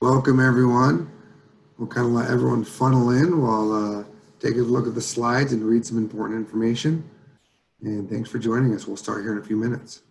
Welcome, everyone. We'll kind of let everyone funnel in while take a look at the slides and read some important information. And thanks for joining us. We'll start here in a few minutes.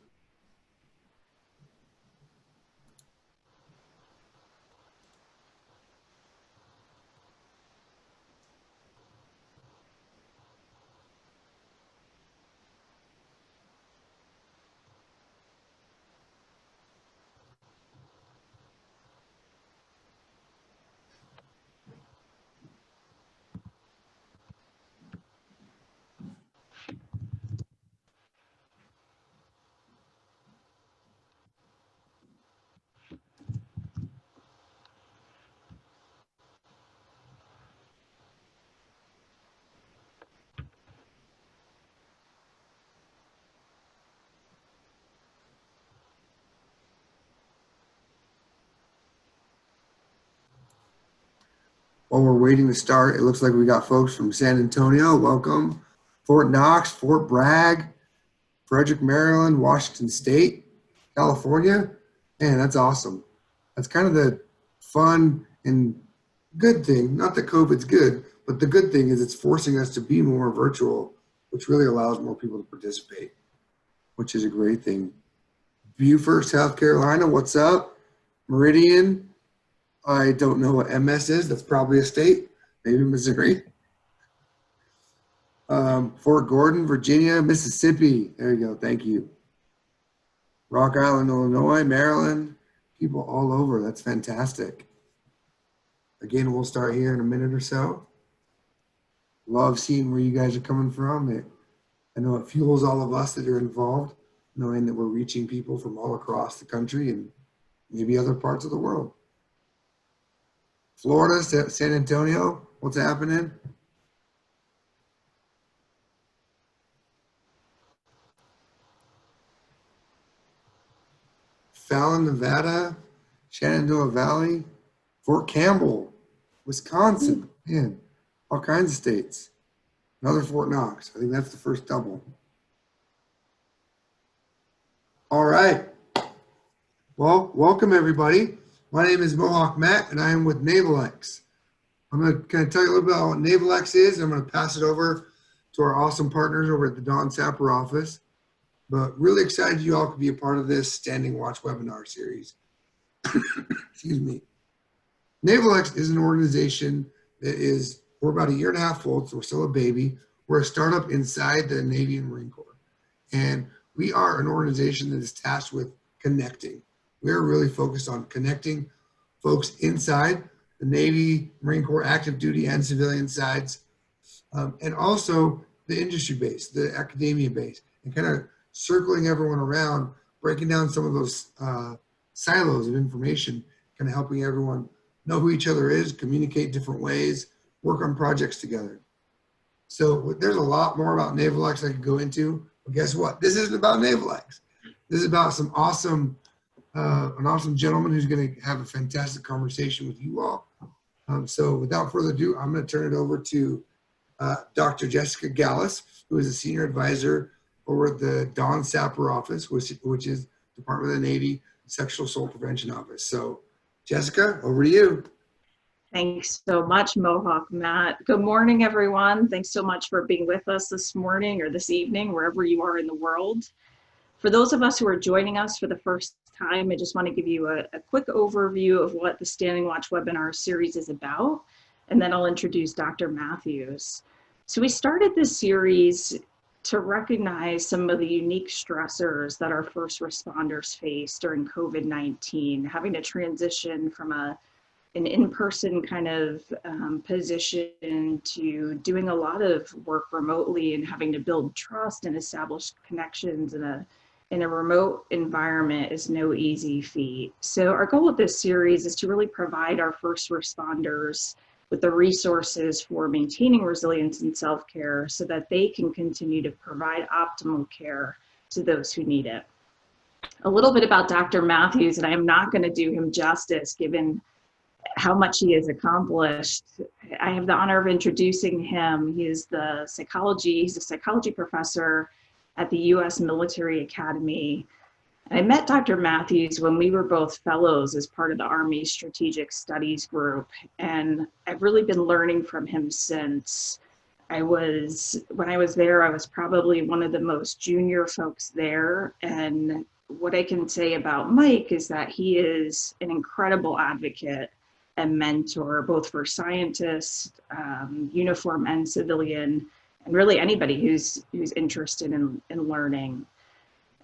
While we're waiting to start, it looks like we got folks from San Antonio. Welcome. Fort Knox, Fort Bragg, Frederick, Maryland, Washington State, California. Man, that's awesome. That's kind of the fun and good thing. Not that COVID's good, but the good thing is it's forcing us to be more virtual, which really allows more people to participate, which is a great thing. Beaufort, South Carolina, what's up? Meridian, I don't know what MS is. That's probably a state, maybe Missouri. Fort Gordon, Virginia, Mississippi. There you go. Thank you. Rock Island, Illinois, Maryland. People all over. That's fantastic. Again, we'll start here in a minute or so. Love seeing where you guys are coming from. I know it fuels all of us that are involved, knowing that we're reaching people from all across the country and maybe other parts of the world. Florida, San Antonio, what's happening? Fallon, Nevada, Shenandoah Valley, Fort Campbell, Wisconsin, man, all kinds of states. Another Fort Knox. I think that's the first double. All right. Well, welcome everybody. My name is Mohawk Matt, and I am with NavalX. I'm going to kind of tell you a little bit about what NavalX is, and I'm going to pass it over to our awesome partners over at the Don Sapper office. But really excited you all could be a part of this Standing Watch webinar series. Excuse me. NavalX is an organization that we're about 1.5 years old, so we're still a baby. We're a startup inside the Navy and Marine Corps. And we are an organization that is tasked with connecting. We're really focused on connecting folks inside the Navy, Marine Corps, active duty and civilian sides, and also the industry base, the academia base, and kind of circling everyone around, breaking down some of those silos of information, kind of helping everyone know who each other is, communicate different ways, work on projects together. So there's a lot more about NavalX I could go into, but guess what? This isn't about NavalX. This is about some awesome, an awesome gentleman who's going to have a fantastic conversation with you all. So without further ado, I'm going to turn it over to Dr. Jessica Gallus, who is a senior advisor over at the Don Sapper office, which is Department of the Navy Sexual Assault Prevention Office. So Jessica, over to you. Thanks so much, Mohawk Matt. Good morning, everyone. Thanks so much for being with us this morning or this evening, wherever you are in the world. For those of us who are joining us for the first time, I just want to give you a quick overview of what the Standing Watch webinar series is about, and then I'll introduce Dr. Matthews. So we started this series to recognize some of the unique stressors that our first responders face during COVID-19, having to transition from an in-person kind of position to doing a lot of work remotely and having to build trust and establish connections in a remote environment is no easy feat. So our goal with this series is to really provide our first responders with the resources for maintaining resilience and self-care so that they can continue to provide optimal care to those who need it. A little bit about Dr. Matthews, and I am not going to do him justice given how much he has accomplished. I have the honor of introducing him. He's a psychology professor at the U.S. Military Academy. I met Dr. Matthews when we were both fellows as part of the Army Strategic Studies Group, and I've really been learning from him since. When I was there, I was probably one of the most junior folks there, and what I can say about Mike is that he is an incredible advocate and mentor, both for scientists, uniform and civilian, and really anybody who's interested in learning.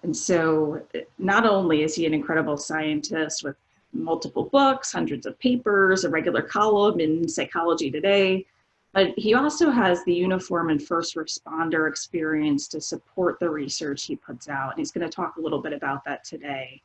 And so not only is he an incredible scientist with multiple books, hundreds of papers, a regular column in Psychology Today, but he also has the uniform and first responder experience to support the research he puts out. And he's going to talk a little bit about that today.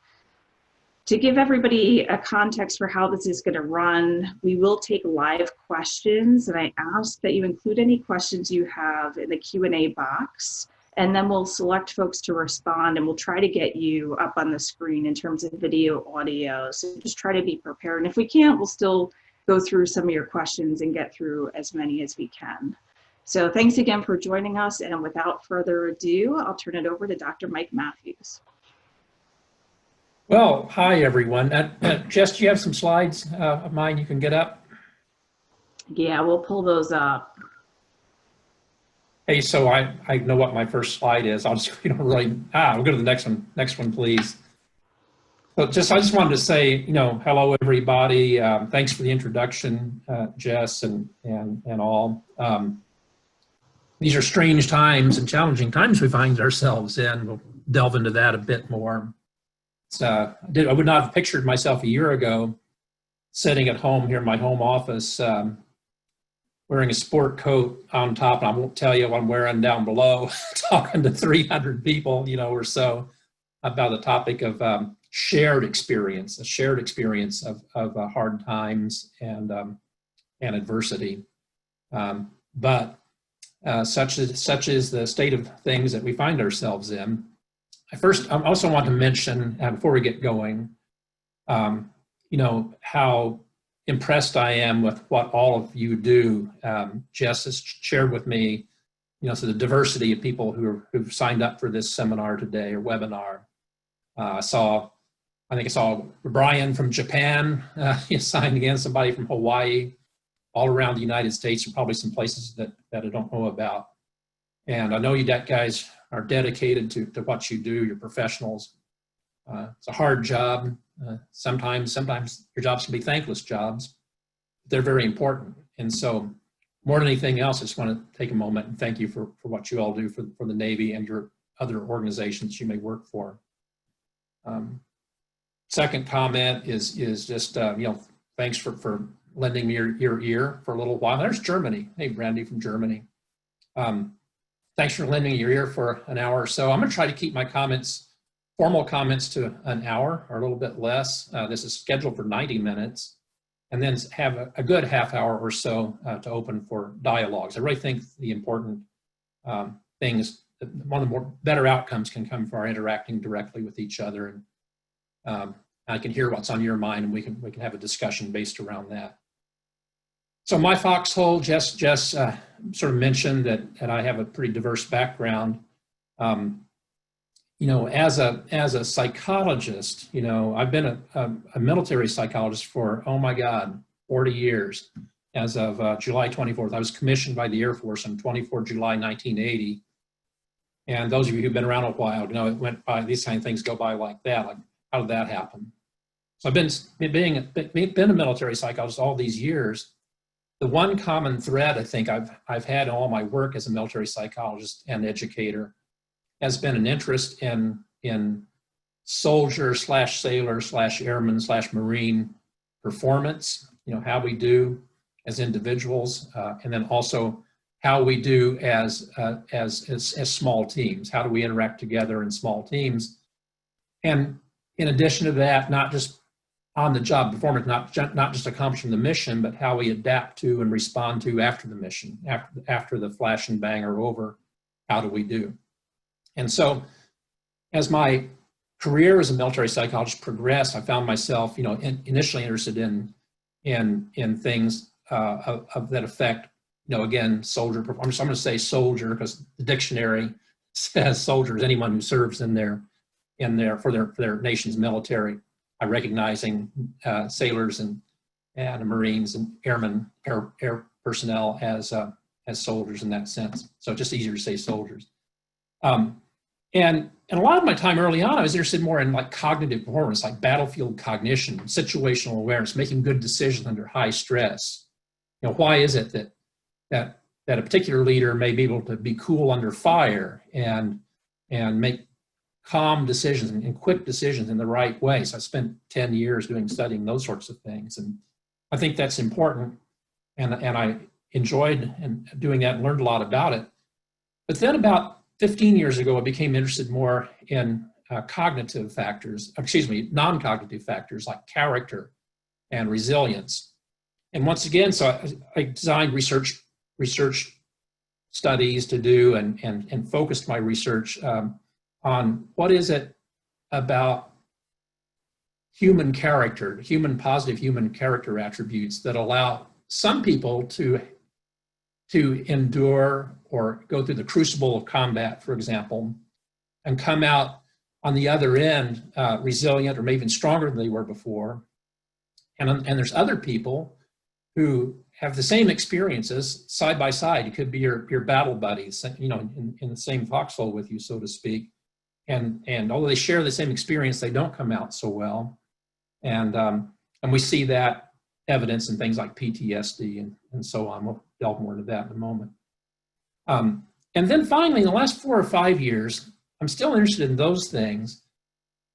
To give everybody a context for how this is going to run, we will take live questions, and I ask that you include any questions you have in the Q&A box. And then we'll select folks to respond, and we'll try to get you up on the screen in terms of video, audio. So just try to be prepared. And if we can't, we'll still go through some of your questions and get through as many as we can. So thanks again for joining us. And without further ado, I'll turn it over to Dr. Mike Matthews. Well, hi, everyone. Jess, do you have some slides of mine you can get up? Yeah, we'll pull those up. Hey, so I know what my first slide is. I'll just, we'll go to the next one. Next one, please. So I just wanted to say, hello, everybody. Thanks for the introduction, Jess and all. These are strange times and challenging times we find ourselves in. We'll delve into that a bit more. I would not have pictured myself a year ago sitting at home here in my home office, wearing a sport coat on top, and I won't tell you what I'm wearing down below, talking to 300 people, or so about the topic of shared experience, a shared experience of hard times and adversity. But such is the state of things that we find ourselves in. I also want to mention, before we get going, how impressed I am with what all of you do. Jess has shared with me, so the diversity of people who've signed up for this seminar today or webinar. I think I saw Brian from Japan, he signed again, somebody from Hawaii, all around the United States, and probably some places that I don't know about. And I know you guys are dedicated to what you do, you're professionals. It's a hard job. Sometimes your jobs can be thankless jobs. But they're very important. And so more than anything else, I just want to take a moment and thank you for what you all do for the Navy and your other organizations you may work for. Second comment is just, thanks for lending me your ear for a little while. There's Germany. Hey, Brandy from Germany. Thanks for lending your ear for an hour or so. I'm going to try to keep my formal comments to an hour or a little bit less. This is scheduled for 90 minutes, and then have a good half hour or so to open for dialogues. I really think the important things, one of the better outcomes can come from our interacting directly with each other. And I can hear what's on your mind, and we can have a discussion based around that. So my foxhole, Jess sort of mentioned that I have a pretty diverse background. As a psychologist, I've been a military psychologist for, 40 years. As of July 24th, I was commissioned by the Air Force on 24 July 1980. And those of you who've been around a while, it went by, these kind of things go by like that. Like, how did that happen? So I've been a military psychologist all these years. The one common thread I think I've had in all my work as a military psychologist and educator has been an interest in soldier / sailor / airman / Marine performance, how we do as individuals, and then also how we do as small teams. How do we interact together in small teams? And in addition to that, not just on the job performance, not just accomplishing the mission, but how we adapt to and respond to after the mission, after the flash and bang are over, how do we do? And so as my career as a military psychologist progressed, I found myself, initially interested in things that affect, again, soldier performance. So I'm going to say soldier because the dictionary says soldier is anyone who serves in their for their nation's military, recognizing sailors and Marines and airmen, air personnel as soldiers in that sense. So just easier to say soldiers. And a lot of my time early on, I was interested more in like cognitive performance, like battlefield cognition, situational awareness, making good decisions under high stress. You know, why is it that a particular leader may be able to be cool under fire and make calm decisions and quick decisions in the right way? So I spent 10 years studying those sorts of things, and I think that's important. And I enjoyed doing that and learned a lot about it. But then about 15 years ago, I became interested more in non-cognitive factors like character and resilience. And once again, so I designed research studies to do and focused my research on what is it about human character, positive human character attributes that allow some people to endure or go through the crucible of combat, for example, and come out on the other end resilient or maybe even stronger than they were before. And there's other people who have the same experiences side by side. It could be your battle buddies, you know, in the same foxhole with you, so to speak. And although they share the same experience, they don't come out so well. And we see that evidence in things like PTSD and so on. We'll delve more into that in a moment. And then finally, in the last 4 or 5 years, I'm still interested in those things,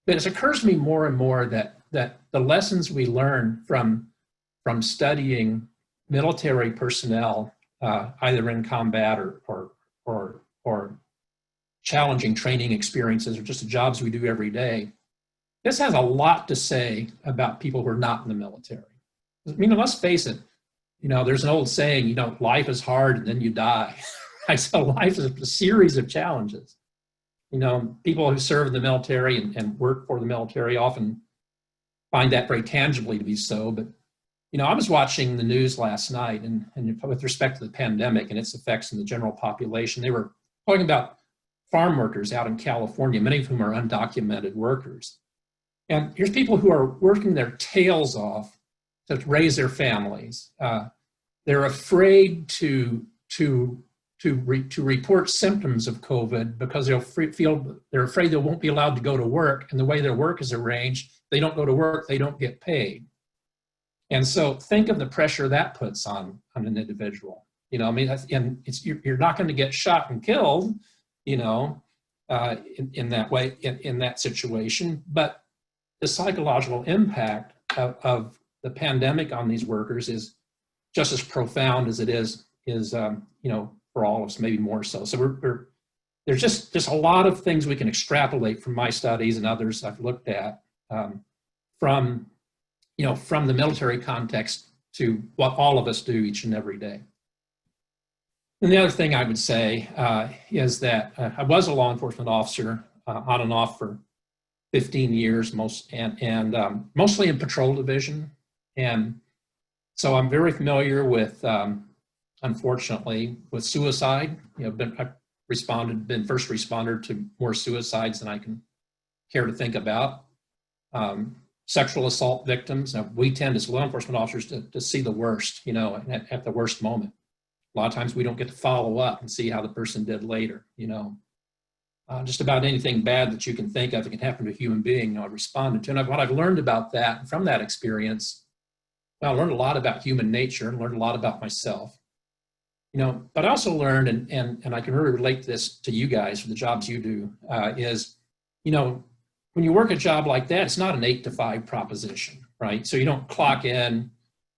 but it occurs to me more and more that the lessons we learn from studying military personnel, either in combat or challenging training experiences or just the jobs we do every day, this has a lot to say about people who are not in the military. I mean, let's face it, you know, there's an old saying, you know, life is hard and then you die. Right? So life is a series of challenges. You know, people who serve in the military and work for the military often find that very tangibly to be so. But, you know, I was watching the news last night and with respect to the pandemic and its effects on the general population, they were talking about farm workers out in California, many of whom are undocumented workers. And here's people who are working their tails off to raise their families. They're afraid to report symptoms of COVID because they're afraid they won't be allowed to go to work. And the way their work is arranged, they don't go to work, they don't get paid. And so think of the pressure that puts on an individual. You know, I mean, and you're not going to get shot and killed, you know, in that way, in that situation, but the psychological impact of the pandemic on these workers is just as profound as it is you know, for all of us, maybe more so. So there's just a lot of things we can extrapolate from my studies and others I've looked at from the military context to what all of us do each and every day. And the other thing I would say is that I was a law enforcement officer on and off for 15 years, mostly in patrol division. And so I'm very familiar with, unfortunately, with suicide. You know, I've been first responder to more suicides than I can care to think about. Sexual assault victims. Now, we tend as law enforcement officers to see the worst, you know, at the worst moment. A lot of times we don't get to follow up and see how the person did later, you know. Just about anything bad that you can think of that can happen to a human being, you know, I responded to. And what I've learned about that, from that experience, well, I learned a lot about human nature and learned a lot about myself. You know, but I also learned, and I can really relate this to you guys for the jobs you do, is, you know, when you work a job like that, it's not an 8 to 5 proposition, right? So you don't clock in,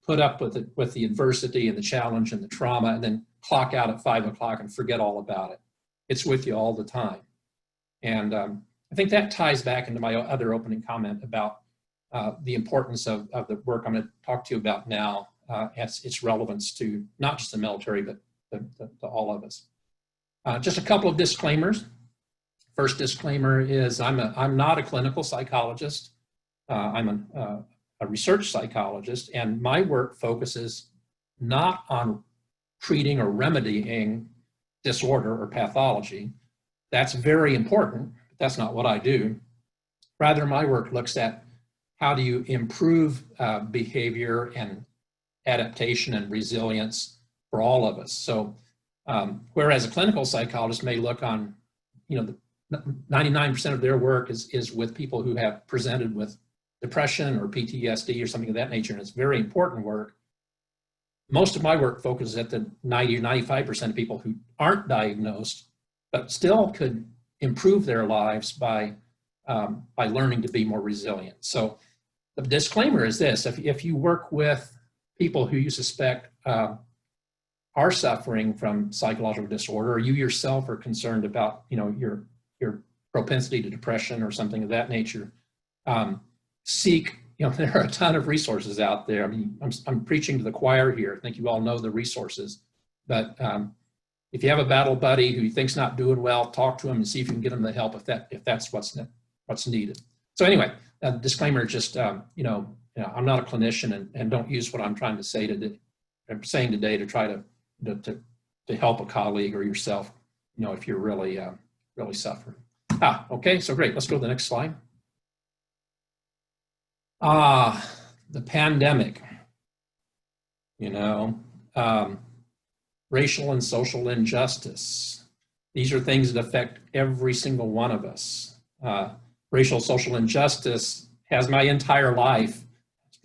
put up with the adversity and the challenge and the trauma, and then clock out at 5 o'clock and forget all about it. It's with you all the time. And I think that ties back into my other opening comment about the importance of the work I'm going to talk to you about now, its relevance to not just the military, but to all of us. Just a couple of disclaimers. First disclaimer is I'm not a clinical psychologist. I'm a research psychologist, and my work focuses not on treating or remedying disorder or pathology. That's very important, but that's not what I do. Rather, my work looks at how do you improve behavior and adaptation and resilience for all of us. So whereas a clinical psychologist may look on, 99% of their work is with people who have presented with depression or PTSD or something of that nature, and it's very important work. Most of my work focuses at the 90 or 95% of people who aren't diagnosed, but still could improve their lives by learning to be more resilient. So the disclaimer is this: if you work with people who you suspect are suffering from psychological disorder, or you yourself are concerned about, your propensity to depression or something of that nature, seek. There are a ton of resources out there. I mean, I'm preaching to the choir here. I think you all know the resources, but if you have a battle buddy who you think's not doing well, talk to him and see if you can get him the help if that's what's needed. So anyway, disclaimer: just I'm not a clinician, and don't use what I'm trying to say I'm saying today to try to help a colleague or yourself, if you're really suffering. Okay, so great. Let's go to the next slide. The pandemic, racial and social injustice. These are things that affect every single one of us. Racial social injustice has my entire life,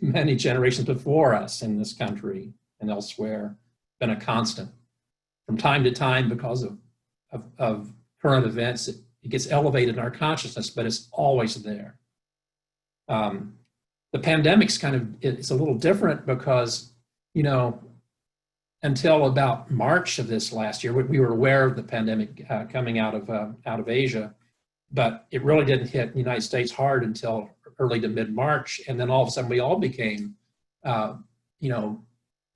many generations before us in this country and elsewhere, been a constant. From time to time, because of current events, it gets elevated in our consciousness, but it's always there. The pandemic's it's a little different because, until about March of this last year, we were aware of the pandemic coming out of Asia, but it really didn't hit the United States hard until early to mid-March, and then all of a sudden we all became,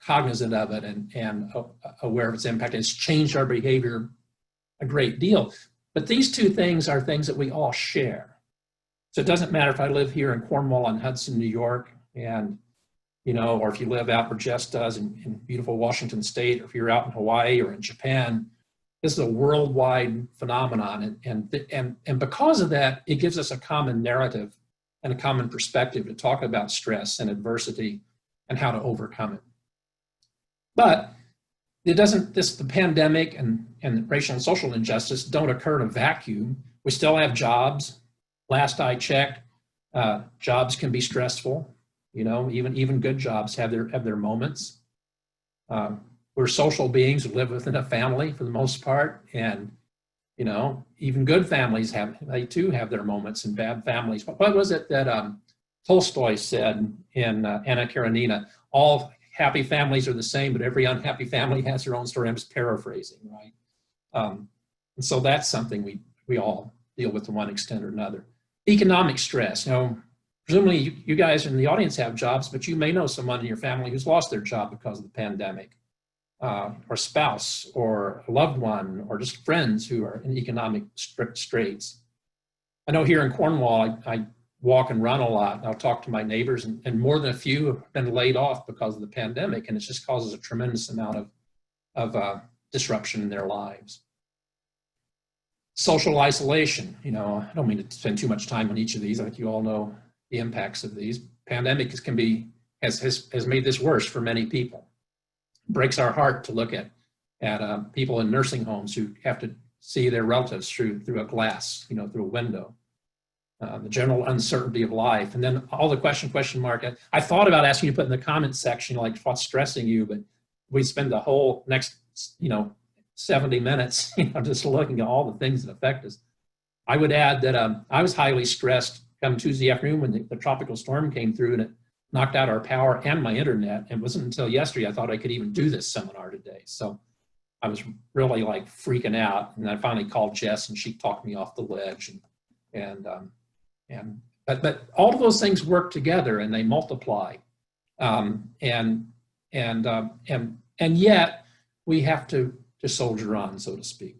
cognizant of it and aware of its impact. It's changed our behavior a great deal. But these two things are things that we all share. So it doesn't matter if I live here in Cornwall on Hudson, New York, and or if you live out where Jess does in beautiful Washington State, or if you're out in Hawaii or in Japan. This is a worldwide phenomenon, and because of that, it gives us a common narrative and a common perspective to talk about stress and adversity and how to overcome it. But the pandemic and racial and social injustice don't occur in a vacuum. We still have jobs. Last I checked, jobs can be stressful. Even good jobs have their moments. We're social beings who live within a family for the most part, and even good families have their moments, and bad families. What was it that Tolstoy said in Anna Karenina? All happy families are the same, but every unhappy family has their own story. I'm just paraphrasing, right? And so that's something we all deal with to one extent or another. Economic stress. Presumably you guys in the audience have jobs, but you may know someone in your family who's lost their job because of the pandemic, or spouse, or a loved one, or just friends who are in economic straits. I know here in Cornwall, I walk and run a lot. I'll talk to my neighbors, and more than a few have been laid off because of the pandemic, and it just causes a tremendous amount of disruption in their lives. Social isolation. I don't mean to spend too much time on each of these. I think you all know the impacts of these. Pandemic has made this worse for many people. It breaks our heart to look at people in nursing homes who have to see their relatives through a glass, through a window. The general uncertainty of life, and then all the question mark. I thought about asking you to put in the comments section like what's stressing you, but we spend the whole next 70 minutes just looking at all the things that affect us. I would add that I was highly stressed come Tuesday afternoon when the tropical storm came through, and it knocked out our power and my internet. It wasn't until yesterday I thought I could even do this seminar today. So I was really freaking out, and I finally called Jess, and she talked me off the ledge. But all of those things work together and they multiply, and yet we have to soldier on, so to speak.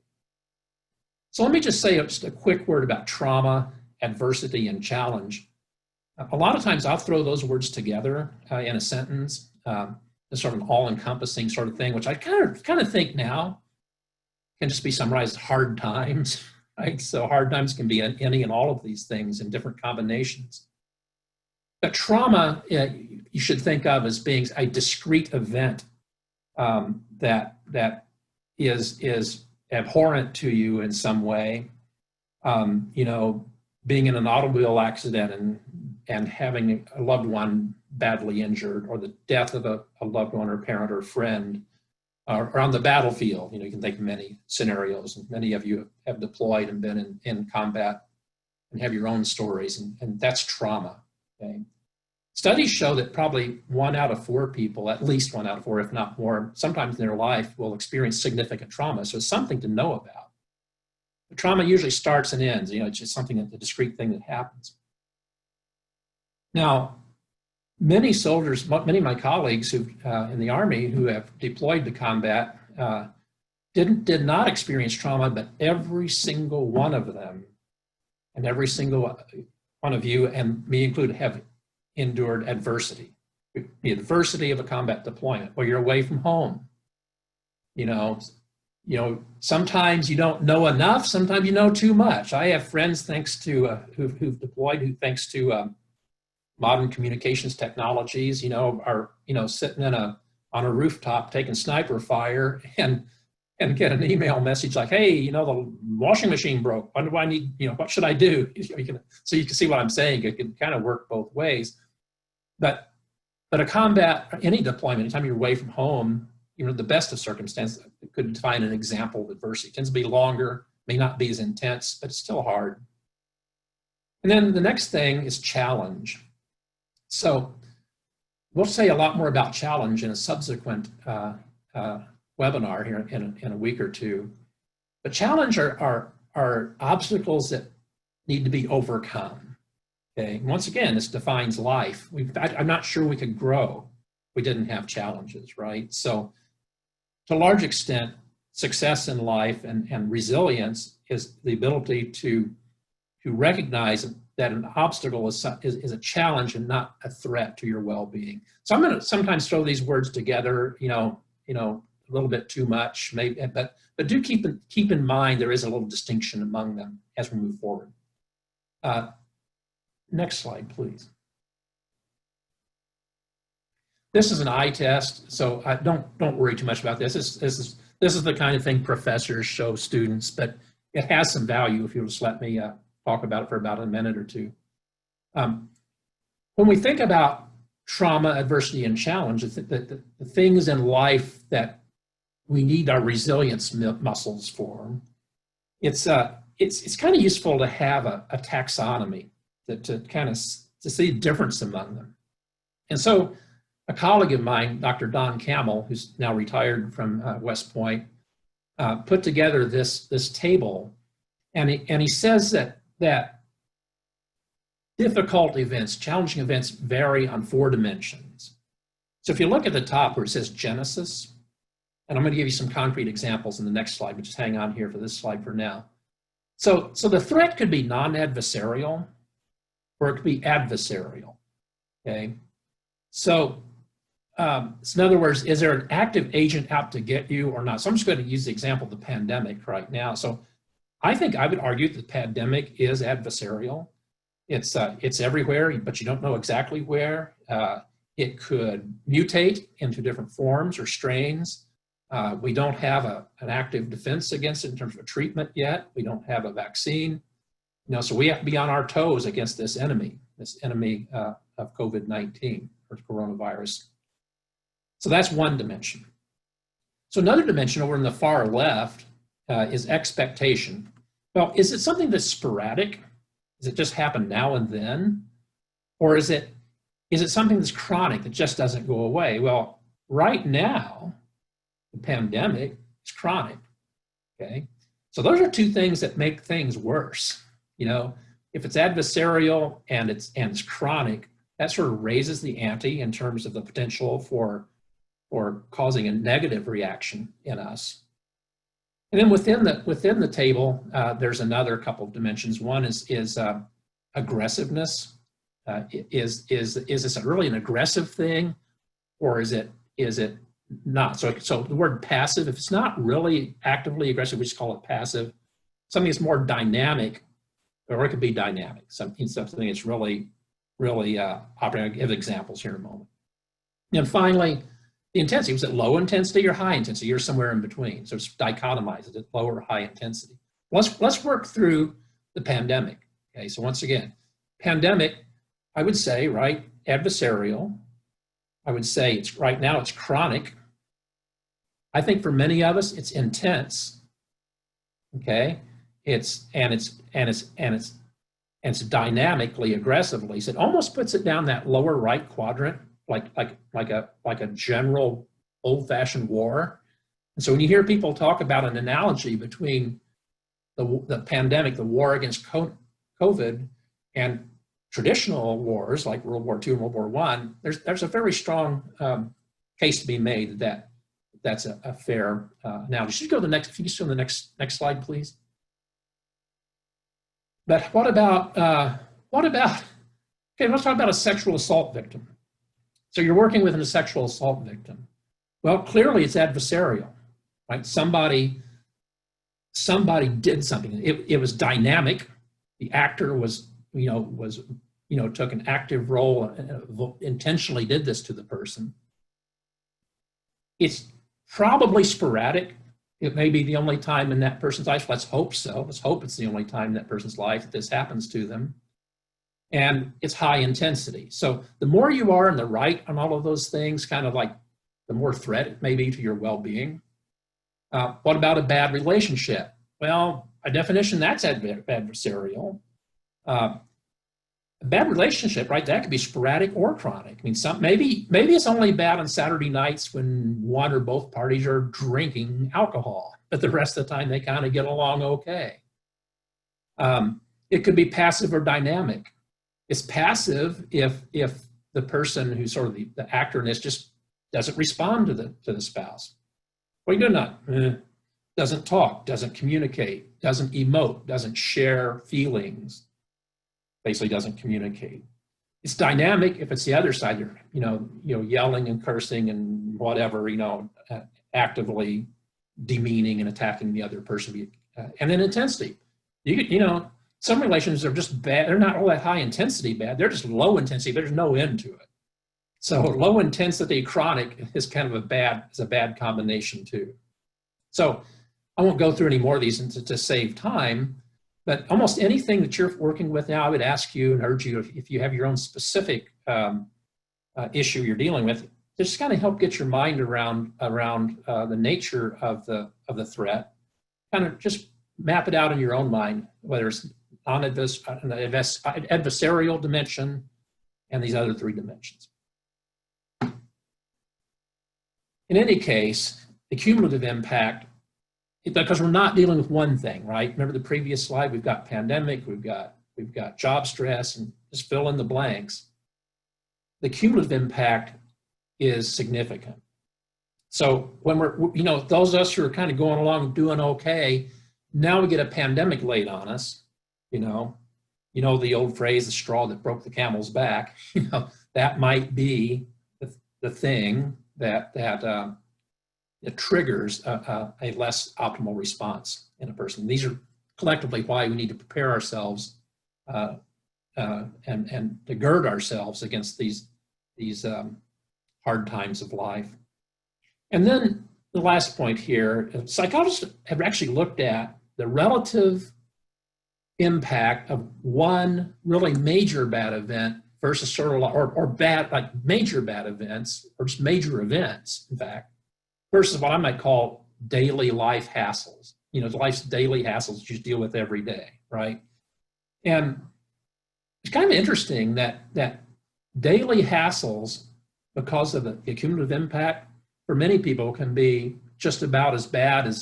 So let me just say just a quick word about trauma, adversity, and challenge. A lot of times I'll throw those words together in a sentence, as sort of an all-encompassing sort of thing, which I kind of think now can just be summarized as hard times, right? So hard times can be any and all of these things in different combinations. But trauma, you should think of as being a discrete event that is abhorrent to you in some way. You know, being in an automobile accident and having a loved one badly injured, or the death of a loved one or parent or friend, or on the battlefield. You know, you can think of many scenarios, and many of you have deployed and been in combat and have your own stories, and that's trauma. Okay? Studies show that probably 1 out of 4 people, at least 1 out of 4, if not more, sometimes in their life will experience significant trauma. So it's something to know about. The trauma usually starts and ends. You know, it's just something, a discrete thing that happens. Now, many soldiers, many of my colleagues who in the Army who have deployed to combat did not experience trauma, but every single one of them, and every single one of you, and me included, have endured adversity. The adversity of a combat deployment, where you're away from home. You know, sometimes you don't know enough. Sometimes you know too much. I have friends, thanks to who've deployed, who thanks to modern communications technologies, are sitting on a rooftop taking sniper fire and get an email message like, hey, the washing machine broke. What do I need? What should I do? So you can see what I'm saying. It can kind of work both ways. But a combat, any deployment, anytime you're away from home, the best of circumstances, could define an example of adversity. It tends to be longer, may not be as intense, but it's still hard. And then the next thing is challenge. So we'll say a lot more about challenge in a subsequent webinar here in a week or two. But challenge are obstacles that need to be overcome. Okay. Once again, this defines life. I'm not sure we could grow if we didn't have challenges, right? So to a large extent, success in life and resilience is the ability to recognize that an obstacle is a challenge and not a threat to your well-being. So I'm going to sometimes throw these words together, a little bit too much, maybe, but do keep in mind there is a little distinction among them as we move forward. Next slide, please. This is an eye test, so don't worry too much about this. This is the kind of thing professors show students, but it has some value if you'll just let me talk about it for about a minute or two. When we think about trauma, adversity, and challenge, the things in life that we need our resilience muscles for, it's kind of useful to have a taxonomy to kind of see the difference among them. And so a colleague of mine, Dr. Don Camel, who's now retired from West Point, put together this table, and he says that difficult events, challenging events, vary on 4 dimensions. So if you look at the top where it says Genesis, and I'm going to give you some concrete examples in the next slide, but just hang on here for this slide for now. So the threat could be non-adversarial, or it could be adversarial, okay? So in other words, is there an active agent out to get you or not? So I'm just going to use the example of the pandemic right now. So I think I would argue that the pandemic is adversarial. It's everywhere, but you don't know exactly where. It could mutate into different forms or strains. We don't have an active defense against it in terms of a treatment yet. We don't have a vaccine. So we have to be on our toes against this enemy of COVID-19 or coronavirus. So that's one dimension. So another dimension over in the far left is expectation. Well, is it something that's sporadic? Does it just happen now and then? Or is it something that's chronic that just doesn't go away? Well, right now, the pandemic is chronic, okay? So those are 2 things that make things worse. If it's adversarial and it's chronic, that sort of raises the ante in terms of the potential for causing a negative reaction in us. And then within the table, there's another couple of dimensions. One is aggressiveness. Is this really an aggressive thing, or is it not? So the word passive, if it's not really actively aggressive, we just call it passive. something that's more dynamic, or it could be dynamic, something that's really, really operating. I'll give examples here in a moment. And finally, the intensity. Was it low intensity or high intensity? You're somewhere in between. So it's dichotomized. Is it low or high intensity? Let's work through the pandemic. Okay, so once again, pandemic, I would say, right, adversarial. I would say it's right now it's chronic. I think for many of us, it's intense. Okay, it's dynamically, aggressively. So it almost puts it down that lower right quadrant, like a general old-fashioned war. And so when you hear people talk about an analogy between the pandemic, the war against COVID, and traditional wars like World War II and World War I, there's a very strong case to be made that that's a fair analogy. Should you go to the next? If you just go to the next slide, please. But what about? Okay, let's talk about a sexual assault victim. So you're working with a sexual assault victim. Well, clearly it's adversarial, right? Somebody did something. It was dynamic. The actor took an active role, intentionally did this to the person. It's probably sporadic. It may be the only time in that person's life. Let's hope so. Let's hope it's the only time in that person's life that this happens to them. And it's high intensity. So the more you are in the right on all of those things, kind of like the more threat it may be to your well-being. What about a bad relationship? Well, by definition, that's adversarial. A bad relationship, right? That could be sporadic or chronic. I mean, maybe it's only bad on Saturday nights when one or both parties are drinking alcohol, but the rest of the time they kind of get along okay. It could be passive or dynamic. It's passive if the person who's sort of the actor in this just doesn't respond to the spouse. What are you doing? Doesn't talk, doesn't communicate, doesn't emote, doesn't share feelings. Basically doesn't communicate. It's dynamic if it's the other side. You're yelling and cursing and whatever, actively demeaning and attacking the other person. And then intensity. Some relations are just bad. They're not all that high intensity bad. They're just low intensity. There's no end to it. So low intensity chronic is kind of a bad combination too. So I won't go through any more of these to save time, but almost anything that you're working with now, I would ask you and urge you, if you have your own specific issue you're dealing with, just kind of help get your mind around the nature of the threat. Kind of just map it out in your own mind, whether it's on an adversarial dimension and these other three dimensions. In any case, the cumulative impact, because we're not dealing with one thing, right? Remember the previous slide? We've got pandemic, we've got job stress, and just fill in the blanks. The cumulative impact is significant. So when those of us who are kind of going along doing okay, now we get a pandemic laid on us. The old phrase, the straw that broke the camel's back. That might be the thing that triggers a less optimal response in a person. These are collectively why we need to prepare ourselves and to gird ourselves against these hard times of life. And then the last point here, psychologists have actually looked at the relative impact of one really major bad event versus sort of or bad, like major bad events, or just major events, in fact, versus what I might call daily life hassles. Life's daily hassles you deal with every day, right? And it's kind of interesting that daily hassles, because of the cumulative impact, for many people can be just about as bad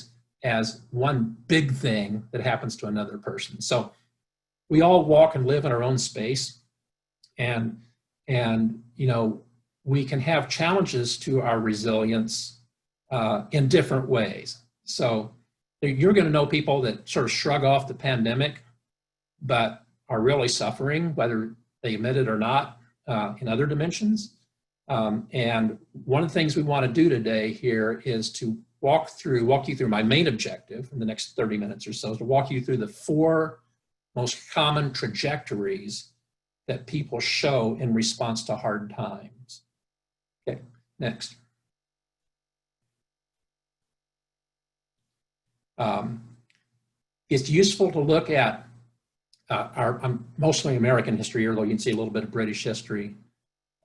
as one big thing that happens to another person. So we all walk and live in our own space, and we can have challenges to our resilience in different ways. So you're going to know people that sort of shrug off the pandemic, but are really suffering, whether they admit it or not, in other dimensions. And one of the things we want to do today here is to walk you through my main objective in the next 30 minutes or so, is to walk you through the 4 most common trajectories that people show in response to hard times. Okay, next. It's useful to look at mostly American history, although you can see a little bit of British history.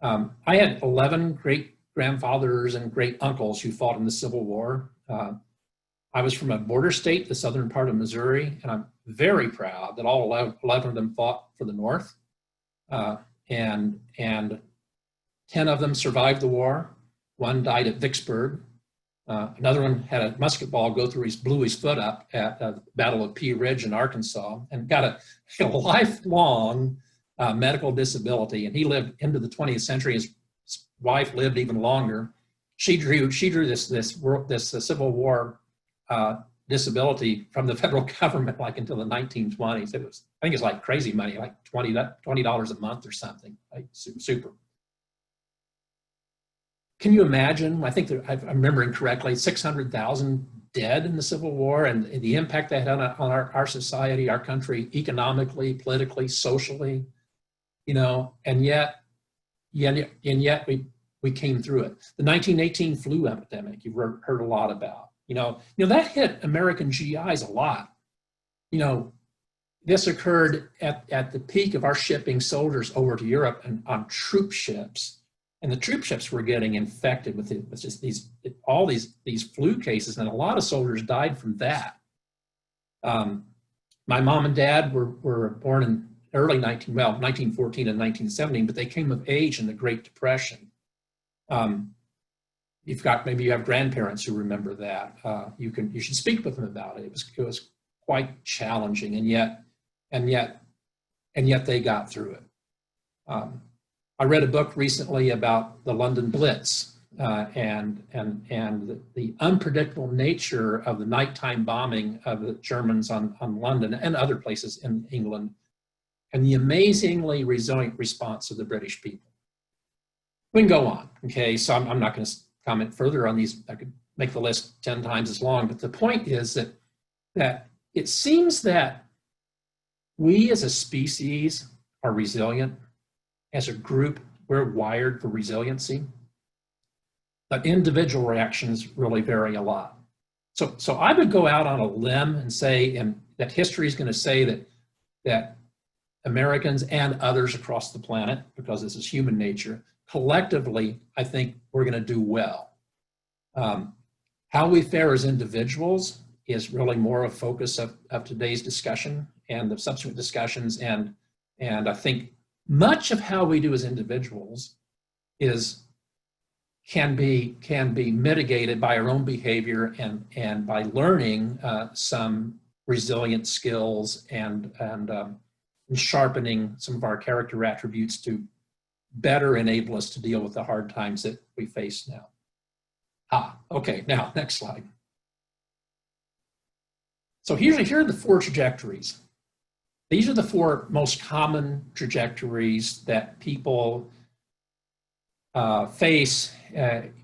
I had 11 great-grandfathers and great-uncles who fought in the Civil War. I was from a border state, the southern part of Missouri, and I'm very proud that all 11 of them fought for the North. And 10 of them survived the war. 1 died at Vicksburg. Another one had a musket ball blew his foot up at the Battle of Pea Ridge in Arkansas, and got a lifelong medical disability. And he lived into the 20th century. His wife lived even longer. She drew this Civil War disability from the federal government like until the 1920s. I think it's like crazy money, like $20 a month or something. Like super. Can you imagine? I think that I'm remembering correctly, 600,000 dead in the Civil War, and the impact that had on our society, our country, economically, politically, socially, and yet we came through it. The 1918 flu epidemic, you've heard a lot about. That hit American GIs a lot. This occurred at the peak of our shipping soldiers over to Europe and on troop ships. And the troop ships were getting infected with just all these flu cases, and a lot of soldiers died from that. My mom and dad were born in early 1914 and 1917, but they came of age in the Great Depression. Maybe you have grandparents who remember that. You should speak with them about it. It was quite challenging, and yet they got through it. I read a book recently about the London Blitz and the unpredictable nature of the nighttime bombing of the Germans on London and other places in England, and the amazingly resilient response of the British people. We can go on, okay? So I'm not going to comment further on these. I could make the list 10 times as long, but the point is that it seems that we as a species are resilient. As a group, we're wired for resiliency, but individual reactions really vary a lot. So I would go out on a limb and say that history is going to say that Americans and others across the planet, because this is human nature, collectively, I think we're going to do well. How we fare as individuals is really more a focus of today's discussion and the subsequent discussions, and I think much of how we do as individuals can be mitigated by our own behavior and by learning some resilient skills and sharpening some of our character attributes to better enable us to deal with the hard times that we face now. Okay, now next slide. So here are the 4 trajectories. These are the 4 most common trajectories that people face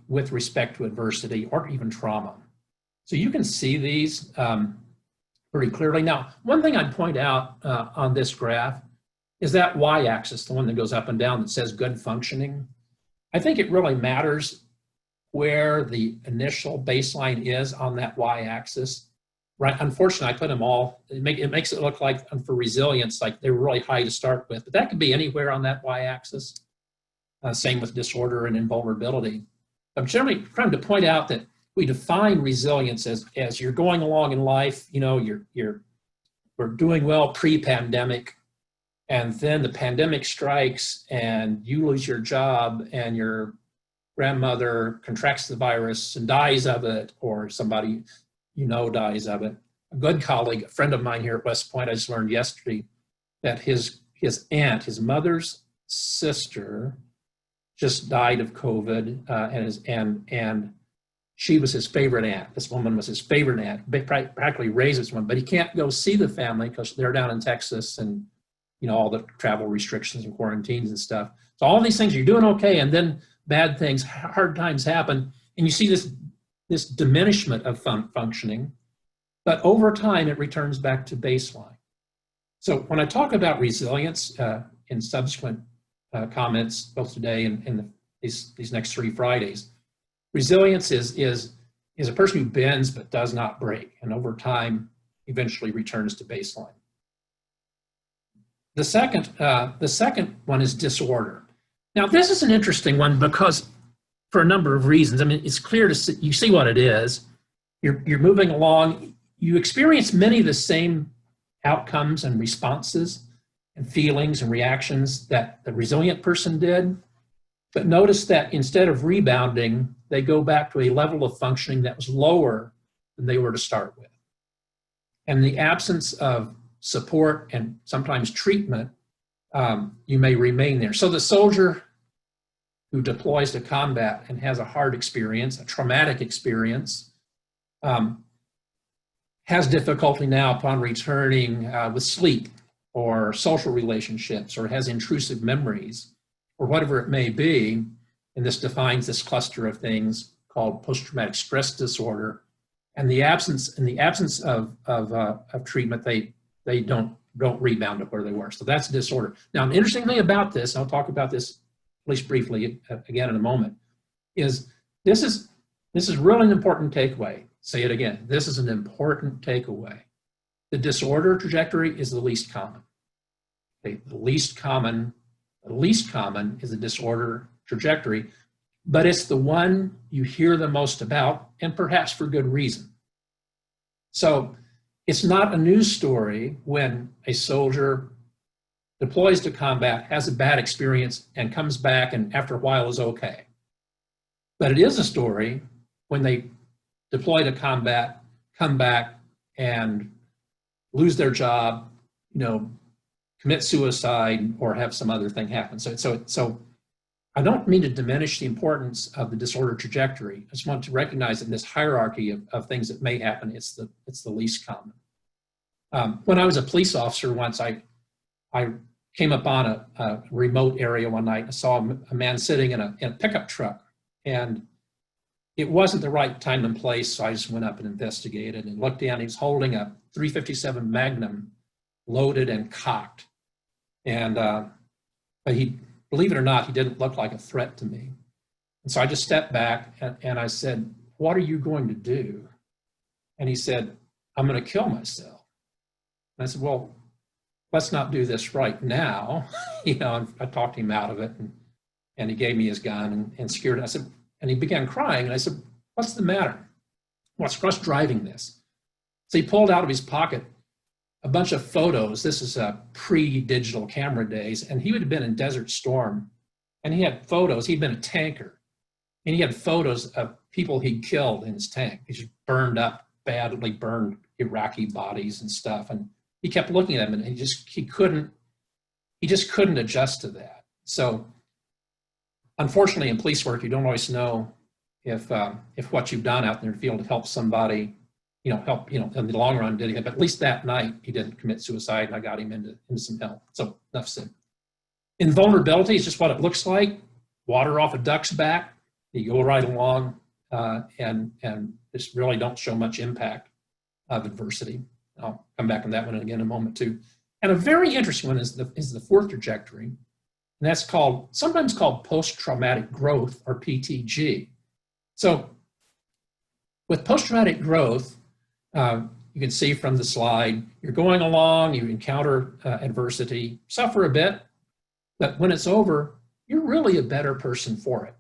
with respect to adversity or even trauma. So you can see these pretty clearly. Now, one thing I'd point out on this graph is that y-axis, the one that goes up and down that says good functioning. I think it really matters where the initial baseline is on that y-axis. Right, unfortunately, I put them all, it makes it look like, for resilience, like they were really high to start with, but that could be anywhere on that y-axis. Same with disorder and invulnerability. I'm generally trying to point out that we define resilience as you're going along in life, we're doing well pre-pandemic, and then the pandemic strikes and you lose your job and your grandmother contracts the virus and dies of it, or somebody dies of it. A good colleague, a friend of mine here at West Point, I just learned yesterday that his aunt, his mother's sister, just died of COVID, and she was his favorite aunt. This woman was his favorite aunt, practically raised this one, but he can't go see the family because they're down in Texas and all the travel restrictions and quarantines and stuff. So all these things, you're doing okay, and then bad things, hard times happen, and you see this this diminishment of functioning, but over time it returns back to baseline. So when I talk about resilience in subsequent comments, both today and these next 3 Fridays, resilience is a person who bends but does not break, and over time eventually returns to baseline. The second one is disorder. Now, this is an interesting one because for a number of reasons. I mean, it's clear to see, you see what it is. You're moving along. You experience many of the same outcomes and responses and feelings and reactions that the resilient person did. But notice that instead of rebounding, they go back to a level of functioning that was lower than they were to start with. And the absence of support and sometimes treatment, you may remain there. So the soldier who deploys to combat and has a hard experience, a traumatic experience, has difficulty now upon returning with sleep or social relationships, or has intrusive memories, or whatever it may be. And this defines this cluster of things called post-traumatic stress disorder. And the absence of treatment, they don't rebound to where they were. So that's disorder. Now, an interesting thing about this, and I'll talk about this at least briefly again in a moment, is this is really an important takeaway. Say it again. This is an important takeaway. The disorder trajectory is the least common. Okay? The least common is the disorder trajectory, but it's the one you hear the most about, and perhaps for good reason. So it's not a news story when a soldier deploys to combat, has a bad experience, and comes back and after a while is okay. But it is a story when they deploy to combat, come back and lose their job, commit suicide, or have some other thing happen. So I don't mean to diminish the importance of the disorder trajectory. I just want to recognize that in this hierarchy of things that may happen, it's the least common. When I was a police officer once, I came upon a remote area one night and saw a man sitting in a pickup truck, and it wasn't the right time and place, so I just went up and investigated and looked down. He was holding a .357 Magnum loaded and cocked. And but he, believe it or not, he didn't look like a threat to me. And so I just stepped back and I said, "What are you going to do?" And he said, "I'm going to kill myself." And I said, "Well, let's not do this right now." And I talked him out of it, and he gave me his gun and secured it. I said, and he began crying, and I said, "What's the matter? What's driving this?" So he pulled out of his pocket a bunch of photos. This is pre-digital camera days, and he would have been in Desert Storm, and he had photos. He'd been a tanker, and he had photos of people he'd killed in his tank. He just burned up, badly burned Iraqi bodies and stuff, and he kept looking at them, and he just couldn't adjust to that. So unfortunately, in police work, you don't always know if what you've done out in the field helps somebody, in the long run did it. But at least that night, he didn't commit suicide, and I got him into some help. So enough said. Invulnerability is just what it looks like. Water off a duck's back. You go right along, and just really don't show much impact of adversity. I'll come back on that one again in a moment too. And a very interesting one is the fourth trajectory. And that's sometimes called post-traumatic growth, or PTG. So with post-traumatic growth, you can see from the slide, you're going along, you encounter adversity, suffer a bit, but when it's over, you're really a better person for it.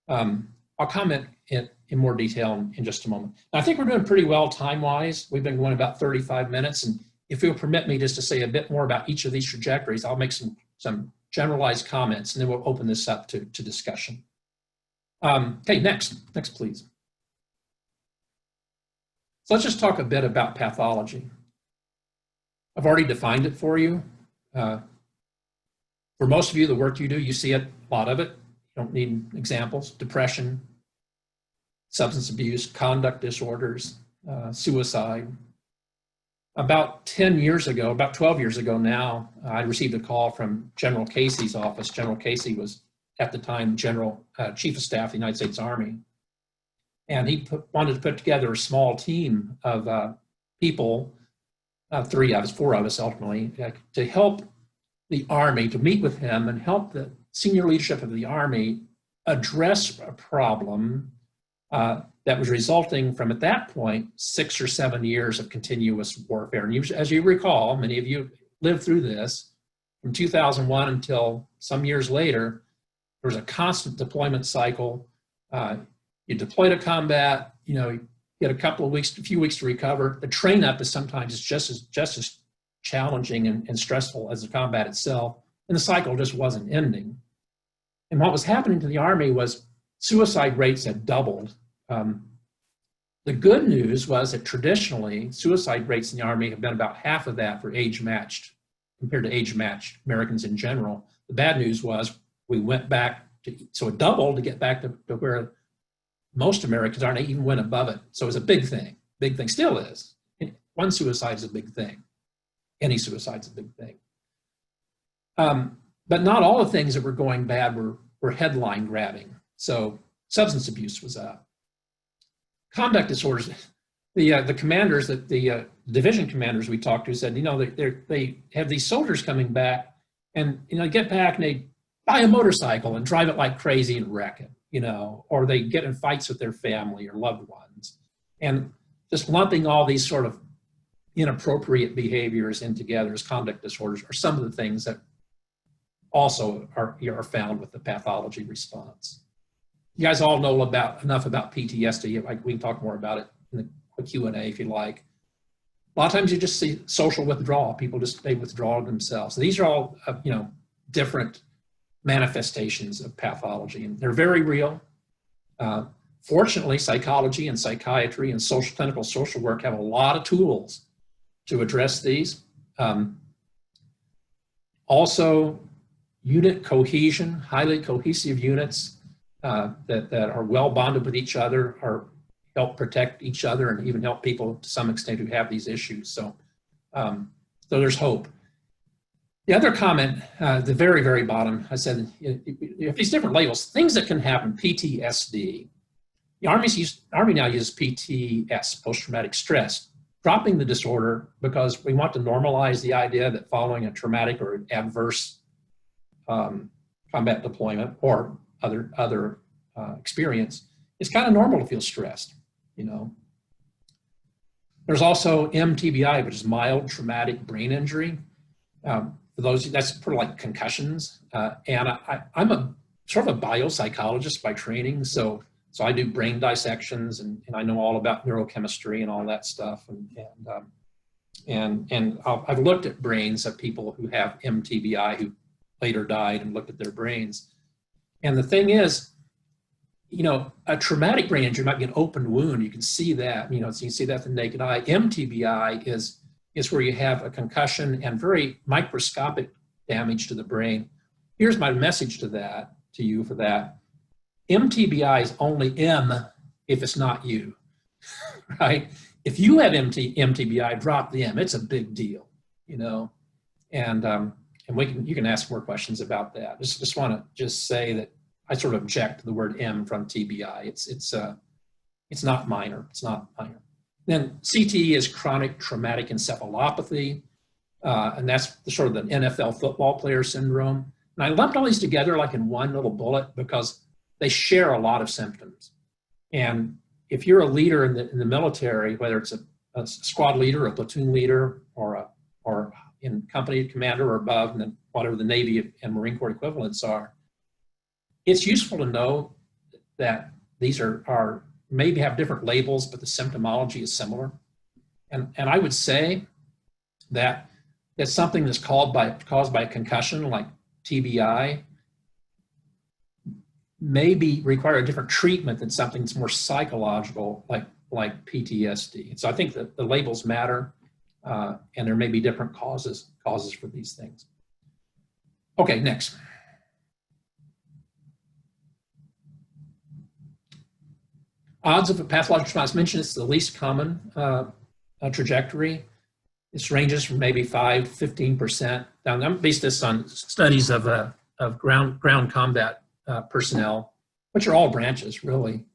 I'll comment in more detail in just a moment. Now, I think we're doing pretty well time-wise. We've been going about 35 minutes, and if you'll permit me just to say a bit more about each of these trajectories, I'll make some generalized comments, and then we'll open this up to discussion. Okay, next please. So let's just talk a bit about pathology. I've already defined it for you. For most of you, the work you do, you see it, a lot of it. You don't need examples. Depression, substance abuse, conduct disorders, suicide. About 10 years ago, about 12 years ago now, I received a call from General Casey's office. General Casey was, at the time, Chief of Staff of the United States Army. And he wanted to put together a small team of people, 4 of us ultimately, to help the Army, to meet with him and help the senior leadership of the Army address a problem that was resulting from, at that point, 6 or 7 years of continuous warfare. And as you recall, many of you lived through this, from 2001 until some years later, there was a constant deployment cycle. You deploy to combat, you get a few weeks to recover. The train up is sometimes just as challenging and stressful as the combat itself, and the cycle just wasn't ending. And what was happening to the Army was suicide rates had doubled. The good news was that traditionally, suicide rates in the Army have been about half of that for age-matched, compared to age-matched Americans in general. The bad news was we went back so it doubled to get back to where most Americans are, and they even went above it. So it was a big thing, still is. One suicide is a big thing. Any suicide is a big thing. But not all the things that were going bad were headline grabbing. So substance abuse was up. Conduct disorders, the commanders, the division commanders we talked to said, they have these soldiers coming back and, get back and they buy a motorcycle and drive it like crazy and wreck it, or they get in fights with their family or loved ones. And just lumping all these sort of inappropriate behaviors in together as conduct disorders are some of the things that also are found with the pathology response. You guys all know enough about PTSD. We can talk more about it in the Q&A if you like. A lot of times you just see social withdrawal. People they withdraw themselves. So these are all different manifestations of pathology, and they're very real. Fortunately, psychology and psychiatry and clinical social work have a lot of tools to address these. Also, unit cohesion, highly cohesive units that are well bonded with each other help protect each other and even help people to some extent who have these issues. So there's hope. The other comment, the very, very bottom, I said, you have these different labels, things that can happen, PTSD. The Army now uses PTS, post-traumatic stress, dropping the disorder because we want to normalize the idea that following a traumatic or adverse combat deployment or other experience, it's kind of normal to feel stressed, There's also MTBI, which is mild traumatic brain injury. For those, that's sort of like concussions. And I'm a sort of a biopsychologist by training, so I do brain dissections and I know all about neurochemistry and all that stuff. And I've looked at brains of people who have MTBI who later died and looked at their brains. And the thing is, a traumatic brain injury might be an open wound. You can see that, so you can see that with the naked eye. MTBI is where you have a concussion and very microscopic damage to the brain. Here's my message to you for that. MTBI is only M if it's not you, right? If you have MTBI, drop the M. It's a big deal, and you can ask more questions about that. Just want to say that I sort of object to the word M from TBI. It's not minor. It's not minor. Then CTE is chronic traumatic encephalopathy, and that's sort of the NFL football player syndrome. And I lumped all these together like in one little bullet because they share a lot of symptoms. And if you're a leader in the military, whether it's a squad leader, a platoon leader, or in company commander or above, and then whatever the Navy and Marine Corps equivalents are, it's useful to know that these are maybe have different labels, but the symptomology is similar. And I would say that something that's caused by a concussion like TBI maybe require a different treatment than something that's more psychological like PTSD. And so I think that the labels matter, and there may be different causes for these things. Okay, next. Odds of a pathological response. Mentioned it's the least common trajectory. This ranges from maybe 5 to 15%. Now, I'm based this on studies of ground combat personnel, which are all branches really.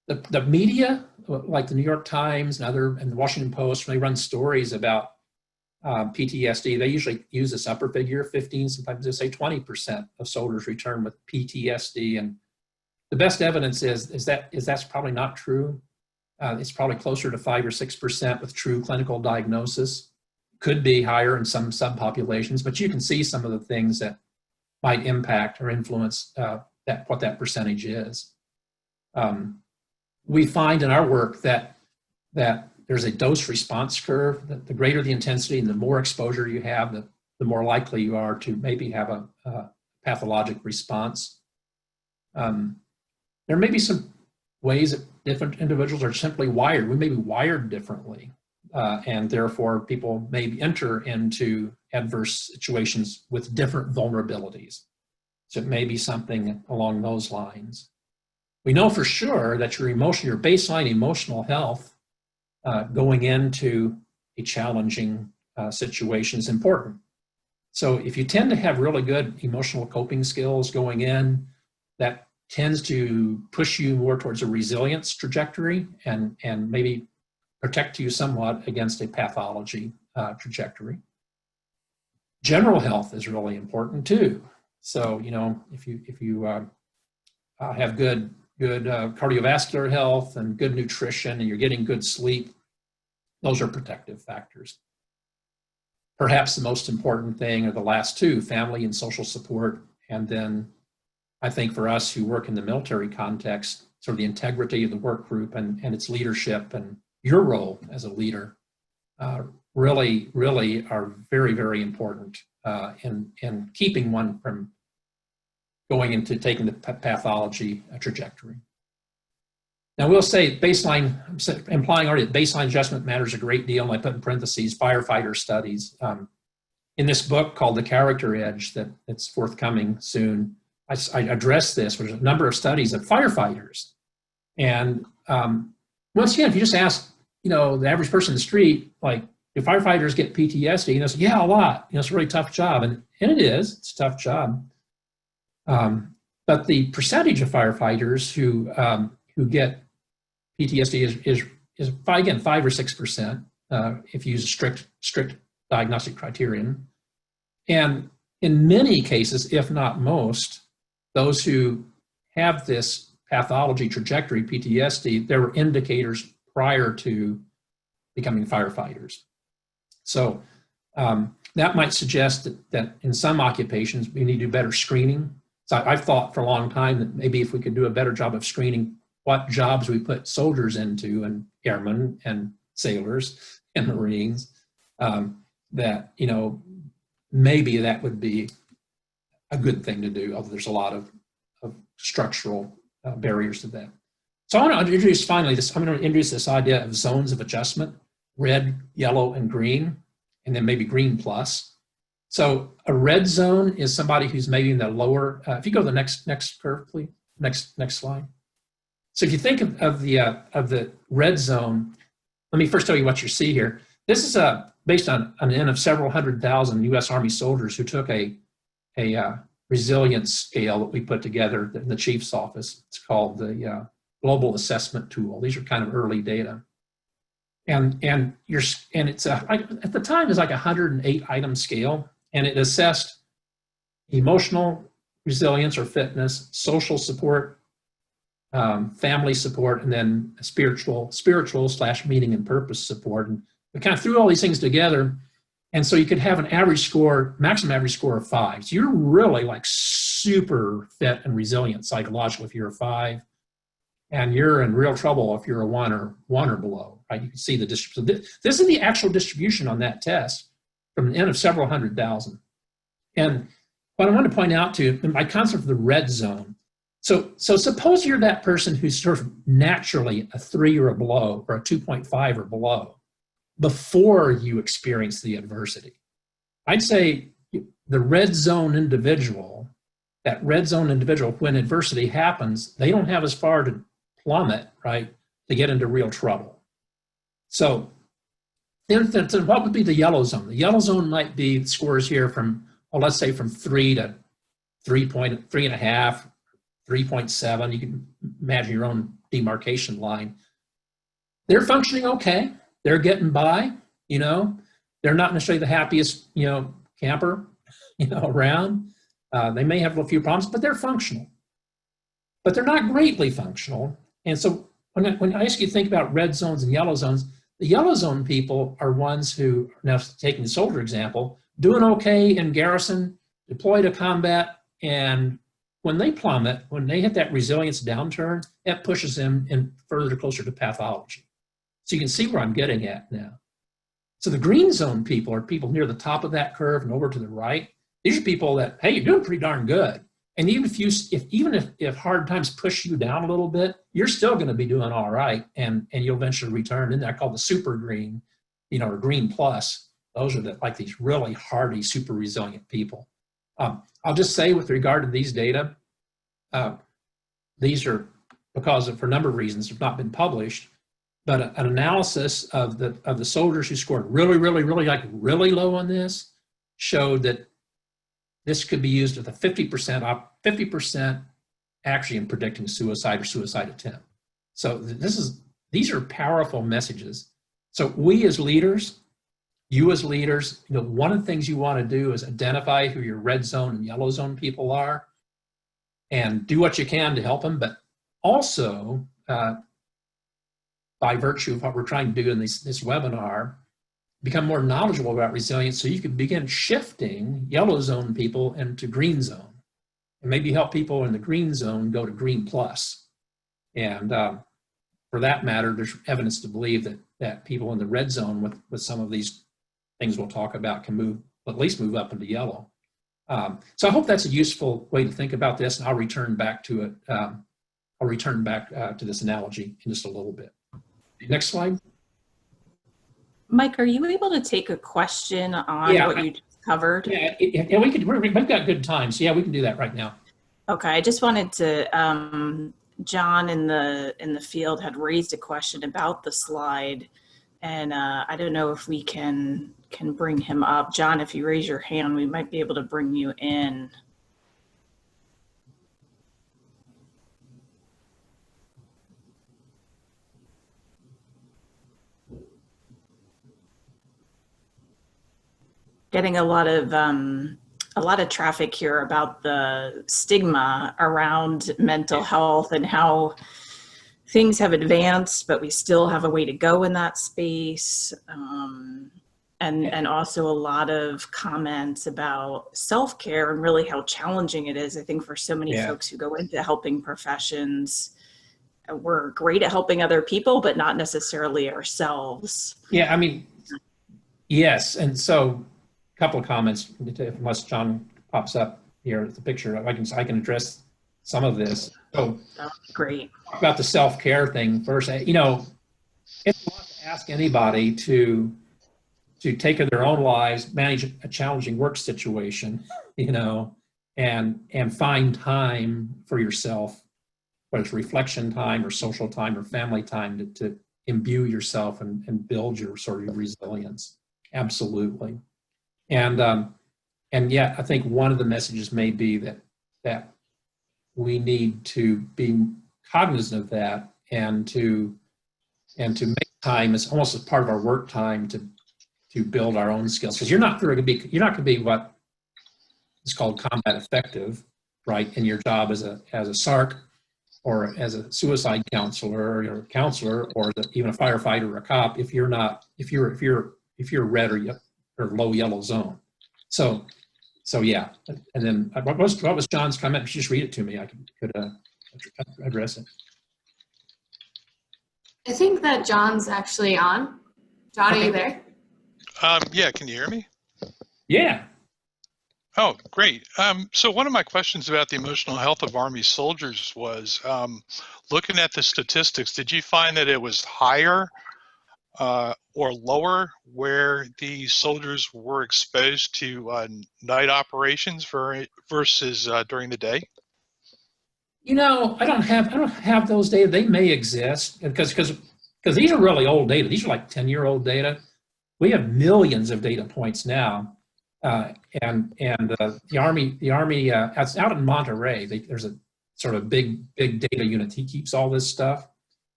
The media, like the New York Times and the Washington Post, when they run stories about PTSD, they usually use this upper figure, 15, sometimes they say 20% of soldiers return with PTSD. And the best evidence is that's probably not true. It's probably closer to 5 or 6% with true clinical diagnosis. Could be higher in some subpopulations, but you can see some of the things that might impact or influence what that percentage is. We find in our work that there's a dose response curve. That the greater the intensity and the more exposure you have, the more likely you are to maybe have a pathologic response. There may be some ways that different individuals are simply wired. We may be wired differently, and therefore people may enter into adverse situations with different vulnerabilities. So it may be something along those lines. We know for sure that your baseline emotional health going into a challenging situation is important. So if you tend to have really good emotional coping skills going in, that tends to push you more towards a resilience trajectory and maybe protect you somewhat against a pathology trajectory. General health is really important too. So, if you have good cardiovascular health and good nutrition and you're getting good sleep, those are protective factors. Perhaps the most important thing are the last two, family and social support. And then I think for us who work in the military context, sort of the integrity of the work group and its leadership and your role as a leader really are very, very important in keeping one from going into taking the pathology trajectory. Now we'll say baseline, I'm implying already that baseline adjustment matters a great deal, and I put in parentheses firefighter studies. In this book called The Character Edge that's forthcoming soon, I address this with a number of studies of firefighters. And once again, if you just ask, the average person in the street, like, do firefighters get PTSD? Say, yeah, a lot. It's a really tough job. And it is, it's a tough job. But the percentage of firefighters who get PTSD is 5 or 6% if you use a strict diagnostic criterion. And in many cases, if not most, those who have this pathology trajectory, PTSD, there were indicators prior to becoming firefighters. So that might suggest that in some occupations, we need to do better screening. So I've thought for a long time that maybe if we could do a better job of screening what jobs we put soldiers into, and airmen and sailors and Marines, that, maybe that would be a good thing to do, although there's a lot of structural barriers to that. So I want to introduce this idea of zones of adjustment, red, yellow, and green, and then maybe green plus. So a red zone is somebody who's maybe in the lower, if you go to the next curve, please, next slide. So if you think of the red zone, let me first tell you what you see here. This is based on an N of several 100,000 U.S. Army soldiers who took a resilience scale that we put together in the chief's office. It's called the Global Assessment Tool. These are kind of early data. And it's at the time it's like a 108 item scale, and it assessed emotional resilience or fitness, social support, family support, and then spiritual / meaning and purpose support. And we kind of threw all these things together, and so you could have an average score, maximum average score of 5. So you're really like super fit and resilient psychologically if you're a 5, and you're in real trouble if you're a 1 or below. Right? You can see the distribution. This is the actual distribution on that test from an N of several 100,000. And what I want to point out to you, my concept of the red zone. So suppose you're that person who's sort of naturally a 3 or below, or a 2.5 or below, before you experience the adversity. I'd say the red zone individual, when adversity happens, they don't have as far to plummet, right, to get into real trouble. So what would be the yellow zone? The yellow zone might be scores here from, let's say from 3 to 3.5, 3.7. You can imagine your own demarcation line. They're functioning okay. They're getting by, you know. They're not necessarily the happiest, you know, camper, you know, around. They may have a few problems, but they're functional. But they're not greatly functional. And so when I ask you to think about red zones and yellow zones, the yellow zone people are ones who, now taking the soldier example, doing okay in garrison, deployed to combat, and when they plummet, when they hit that resilience downturn, that pushes them in further closer to pathology. So you can see where I'm getting at now. So the green zone people are people near the top of that curve and over to the right. These are people that, hey, you're doing pretty darn good. And even if hard times push you down a little bit, you're still going to be doing all right, and you'll eventually return. And they're called the super green, you know, or green plus. Those are like these really hardy, super resilient people. I'll just say with regard to these data, these are, because of, for a number of reasons, have not been published, but an analysis of the soldiers who scored really low on this showed that this could be used with a 50% actually in predicting suicide or suicide attempt. So these are powerful messages. So we as leaders, you as leaders, you know, one of the things you want to do is identify who your red zone and yellow zone people are and do what you can to help them, but also by virtue of what we're trying to do in this webinar, become more knowledgeable about resilience so you can begin shifting yellow zone people into green zone and maybe help people in the green zone go to green plus. And for that matter, there's evidence to believe that people in the red zone with some of these things we'll talk about can at least move up into yellow. So I hope that's a useful way to think about this, and I'll return back to it. I'll return back to this analogy in just a little bit. Next slide. Mike, are you able to take a question on what you just covered? Yeah, we could. We've got good time, so yeah, we can do that right now. Okay, I just wanted to. John in the field had raised a question about the slide, and I don't know if we can bring him up. John, if you raise your hand, we might be able to bring you in. Getting a lot of traffic here about the stigma around mental health and how things have advanced, but we still have a way to go in that space. And also a lot of comments about self-care and really how challenging it is. I think for so many folks who go into helping professions, we're great at helping other people, but not necessarily ourselves. Yeah, I mean, yes. And so a couple of comments, unless John pops up here at the picture, I can address some of this. So great. Talk about the self-care thing first. You know, it's a lot to ask anybody to take of their own lives, manage a challenging work situation, you know, and find time for yourself, whether it's reflection time or social time or family time to imbue yourself and build your sort of resilience. Absolutely. And yet I think one of the messages may be that we need to be cognizant of that and to make time as almost as part of our work time to build our own skills, because you're not going to be what is called combat effective, right, in your job as a SARC or as a suicide counselor or a counselor or even a firefighter or a cop if you're red or low yellow zone. So yeah. And then what was John's comment? Just read it to me. I could address it. I think that John's actually on. John, okay. Are you there? Yeah, can you hear me? Yeah. Oh, great. So one of my questions about the emotional health of Army soldiers was, looking at the statistics, did you find that it was higher or lower where the soldiers were exposed to night operations versus during the day? You know, I don't have those data. They may exist because these are really old data. These are like 10-year-old data. We have millions of data points now, and the Army it's out in Monterey. There's a sort of big data unit. He keeps all this stuff.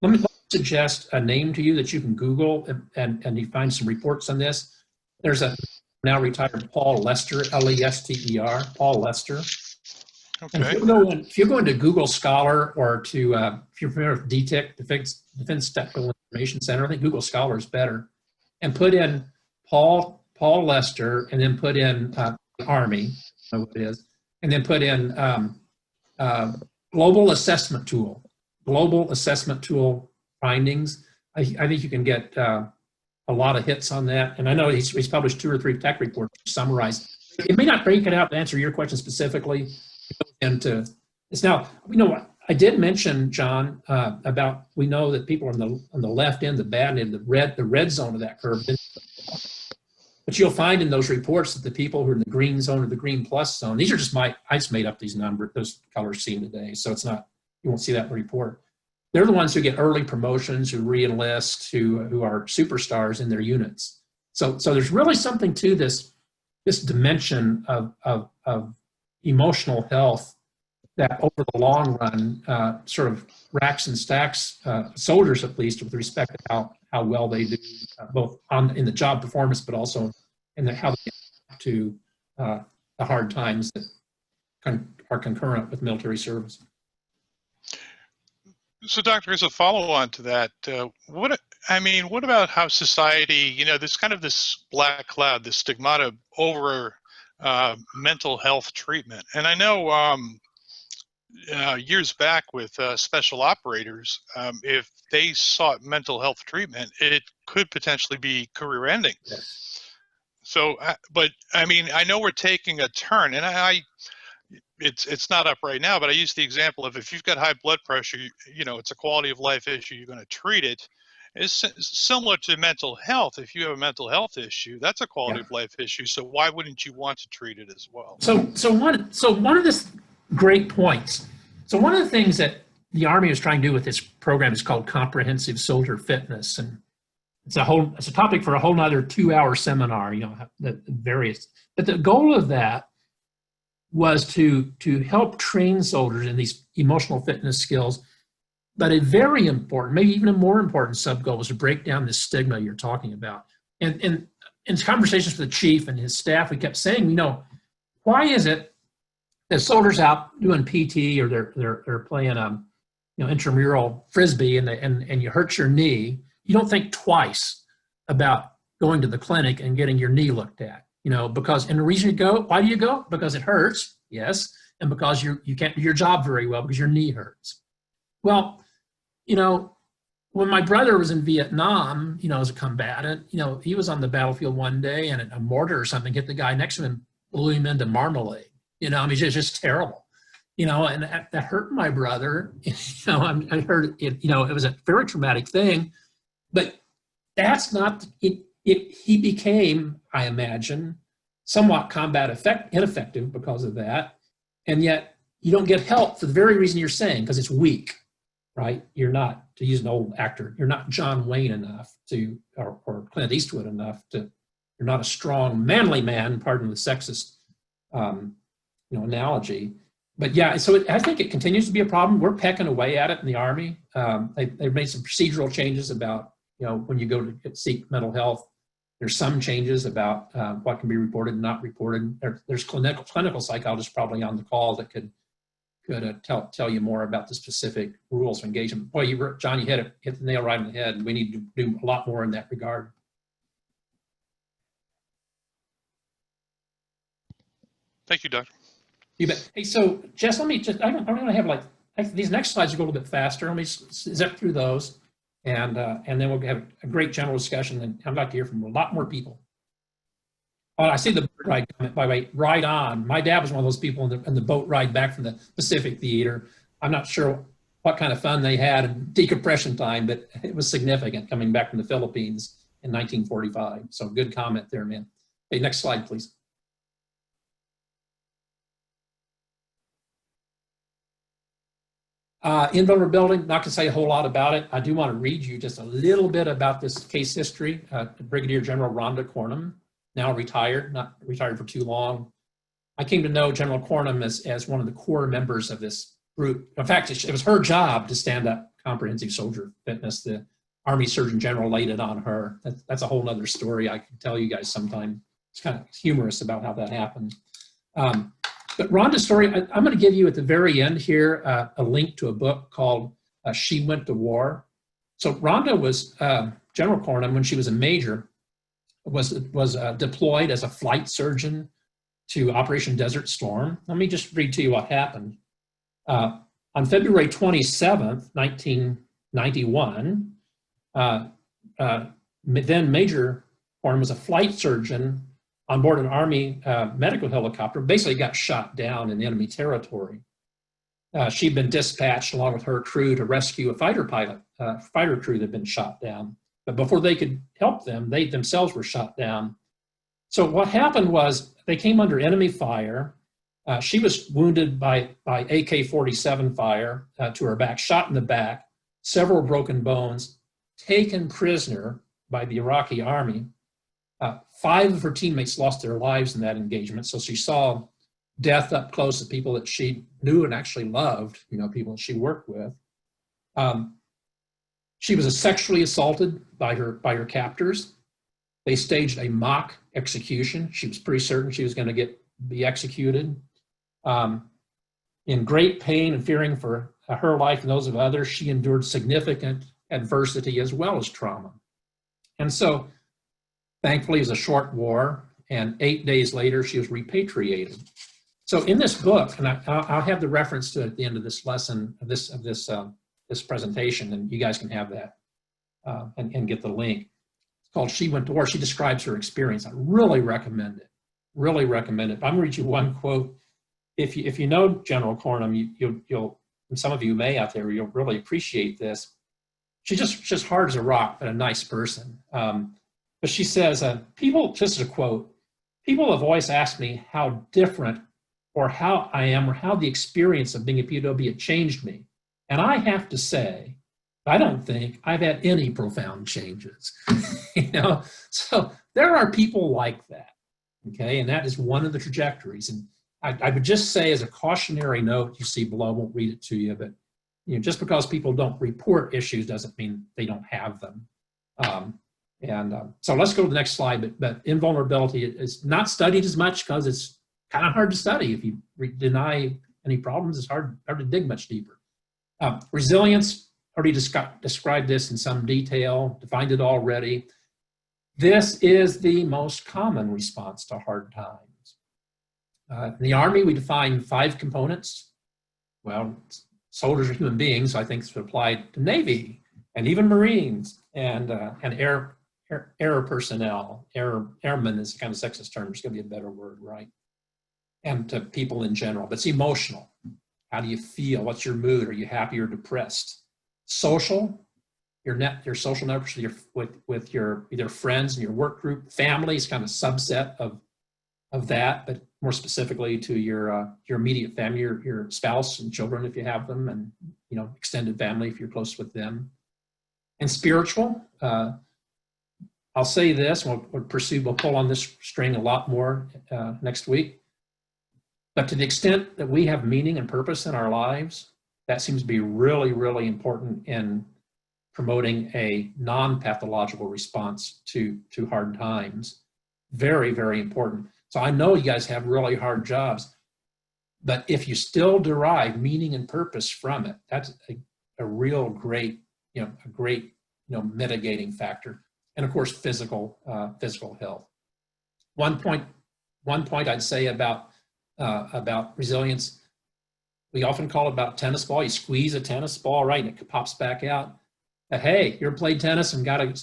Let me suggest a name to you that you can Google and you find some reports on this. There's a now retired Paul Lester, L-E-S-T-E-R, Paul Lester. And Okay. if you go into Google Scholar or to, if you're familiar with DTIC, Defense Technical Information Center, I think Google Scholar is better, and put in Paul Lester, and then put in Army, I know what it is, and then put in Global Assessment Tool findings. I think you can get a lot of hits on that. And I know he's published 2 or 3 tech reports summarized. It may not break it out to answer your question specifically. Into it's now, I did mention, John, about, we know that people on the left end, the bad end, the red zone of that curve. But you'll find in those reports that the people who are in the green zone or the green plus zone, these are just I just made up these numbers, those colors seen today. So it's not, you won't see that in the report. They're the ones who get early promotions, who re-enlist, who are superstars in their units. So there's really something to this dimension of emotional health that over the long run sort of racks and stacks soldiers, at least, with respect to how well they do, both in the job performance, but also in how they react to the hard times that are concurrent with military service. So, Doctor, as a follow-on to that, what about how society, there's kind of this black cloud, this stigmata over mental health treatment. And I know years back with special operators, if they sought mental health treatment, it could potentially be career-ending. Yes. So, but I know we're taking a turn, and it's not up right now, but I use the example of, if you've got high blood pressure, it's a quality of life issue, you're going to treat it. It's similar to mental health. If you have a mental health issue, that's a quality of life issue. So why wouldn't you want to treat it as well? So one of this great points. So one of the things that the Army is trying to do with this program is called comprehensive soldier fitness, and it's a topic for a whole nother 2-hour seminar. The various, but the goal of that was to help train soldiers in these emotional fitness skills. But a very important, maybe even a more important sub-goal was to break down this stigma you're talking about. And in conversations with the chief and his staff, we kept saying, why is it that soldiers out doing PT, or they're playing intramural frisbee, and you hurt your knee, you don't think twice about going to the clinic and getting your knee looked at, because, and the reason you go, why do you go? Because it hurts, yes, and because you can't do your job very well because your knee hurts. Well, when my brother was in Vietnam, as a combatant, he was on the battlefield one day and a mortar or something hit the guy next to him and blew him into marmalade. It's just terrible, and that hurt my brother. I heard it, it was a very traumatic thing, but that's not it. He became, I imagine, somewhat ineffective because of that. And yet you don't get help for the very reason you're saying, because it's weak. Right? You're not, to use an old actor, you're not John Wayne enough or Clint Eastwood enough you're not a strong, manly man, pardon the sexist, analogy. But yeah, so I think it continues to be a problem. We're pecking away at it in the Army. They've made some procedural changes about, when you go to seek mental health, there's some changes about what can be reported and not reported. There's clinical psychologists probably on the call that could tell you more about the specific rules of engagement. Boy, John, you hit the nail right on the head. We need to do a lot more in that regard. Thank you, Doctor. You bet. Hey, so Jess, I'm going to have these next slides will go a little bit faster. Let me zip through those, and then we'll have a great general discussion. And I'd like to hear from a lot more people. Oh, I see the boat ride comment, by the way, right on. My dad was one of those people in the boat ride back from the Pacific Theater. I'm not sure what kind of fun they had in decompression time, but it was significant coming back from the Philippines in 1945. So good comment there, man. Hey, next slide, please. Invulnerability, not going to say a whole lot about it. I do want to read you just a little bit about this case history. Brigadier General Rhonda Cornum, now retired, not retired for too long. I came to know General Cornum as one of the core members of this group. In fact, it was her job to stand up comprehensive soldier fitness. The Army Surgeon General laid it on her. That's a whole nother story I can tell you guys sometime. It's kind of humorous about how that happened. But Rhonda's story, I'm going to give you at the very end here a link to a book called She Went to War. So Rhonda was, General Cornum, when she was a major, was deployed as a flight surgeon to Operation Desert Storm. Let me just read to you what happened. On February 27th, 1991, then Major Cornum was a flight surgeon on board an Army medical helicopter, basically got shot down in enemy territory. She'd been dispatched along with her crew to rescue a fighter crew that had been shot down. But before they could help them, they themselves were shot down. So what happened was they came under enemy fire. She was wounded by AK-47 fire to her back, shot in the back, several broken bones, taken prisoner by the Iraqi army. 5 of her teammates lost their lives in that engagement. So she saw death up close to people that she knew and actually loved, people that she worked with. She was sexually assaulted by her captors. They staged a mock execution. She was pretty certain she was going to be executed. In great pain and fearing for her life and those of others, she endured significant adversity as well as trauma. And so, thankfully, it was a short war, and 8 days later, she was repatriated. So in this book, and I'll have the reference to it at the end of this lesson, of this presentation, and you guys can have that and get the link. It's called She Went to War. She describes her experience. I really recommend it. Really recommend it. I'm going to read you one quote. If you know General Cornum, you'll and some of you may out there, you'll really appreciate this. She's just hard as a rock, but a nice person. But she says, people, just a quote, people have always asked me how different or how I am or how the experience of being a POW had changed me. And I have to say, I don't think I've had any profound changes. So there are people like that, okay? And that is one of the trajectories. And I would just say as a cautionary note, you see below, I won't read it to you, but just because people don't report issues doesn't mean they don't have them. So let's go to the next slide, but invulnerability is not studied as much because it's kind of hard to study. If you deny any problems, it's hard to dig much deeper. Resilience, already described this in some detail, defined it already. This is the most common response to hard times. In the Army, we define 5 components. Well, soldiers are human beings, so I think it's applied to Navy and even Marines and air personnel. Airmen is kind of a sexist term. There's going to be a better word, right? And to people in general. But it's emotional. How do you feel? What's your mood? Are you happy or depressed? Social, your social networks with your either friends and your work group. Family is kind of a subset of that, but more specifically to your immediate family, your spouse and children if you have them, and extended family if you're close with them. And spiritual, I'll say this, we'll pull on this string a lot more next week. But to the extent that we have meaning and purpose in our lives, that seems to be really, really important in promoting a non-pathological response to hard times. Very, very important. So I know you guys have really hard jobs, but if you still derive meaning and purpose from it, that's a real great, mitigating factor. And of course, physical health. One point I'd say about resilience, we often call it about tennis ball. You squeeze a tennis ball, right, and it pops back out. Hey, you ever played tennis and got a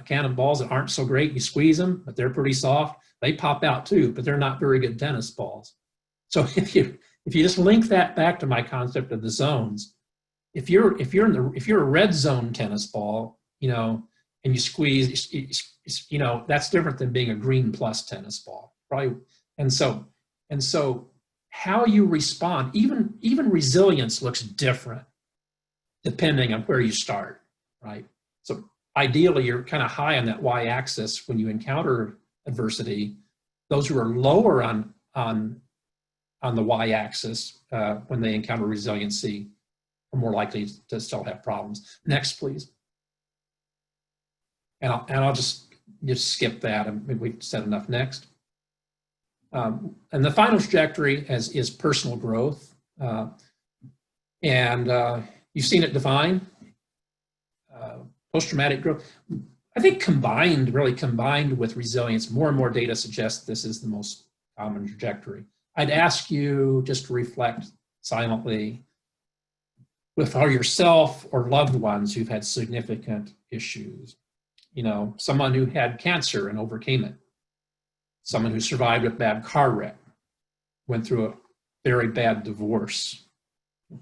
can of balls that aren't so great? You squeeze them, but they're pretty soft. They pop out too, but they're not very good tennis balls. So if you just link that back to my concept of the zones, if you're a red zone tennis ball, and you squeeze, that's different than being a green plus tennis ball, right? And so how you respond, even resilience looks different depending on where you start, right? So ideally, you're kind of high on that y-axis when you encounter adversity. Those who are lower on on the y-axis when they encounter resiliency are more likely to still have problems. Next, please. And I'll just skip that. And we've said enough. Next. And the final trajectory is personal growth. And you've seen it defined. Post-traumatic growth. I think really combined with resilience, more and more data suggests this is the most common trajectory. I'd ask you just to reflect silently with yourself or loved ones who've had significant issues. You know, someone who had cancer and overcame it. Someone who survived a bad car wreck, went through a very bad divorce.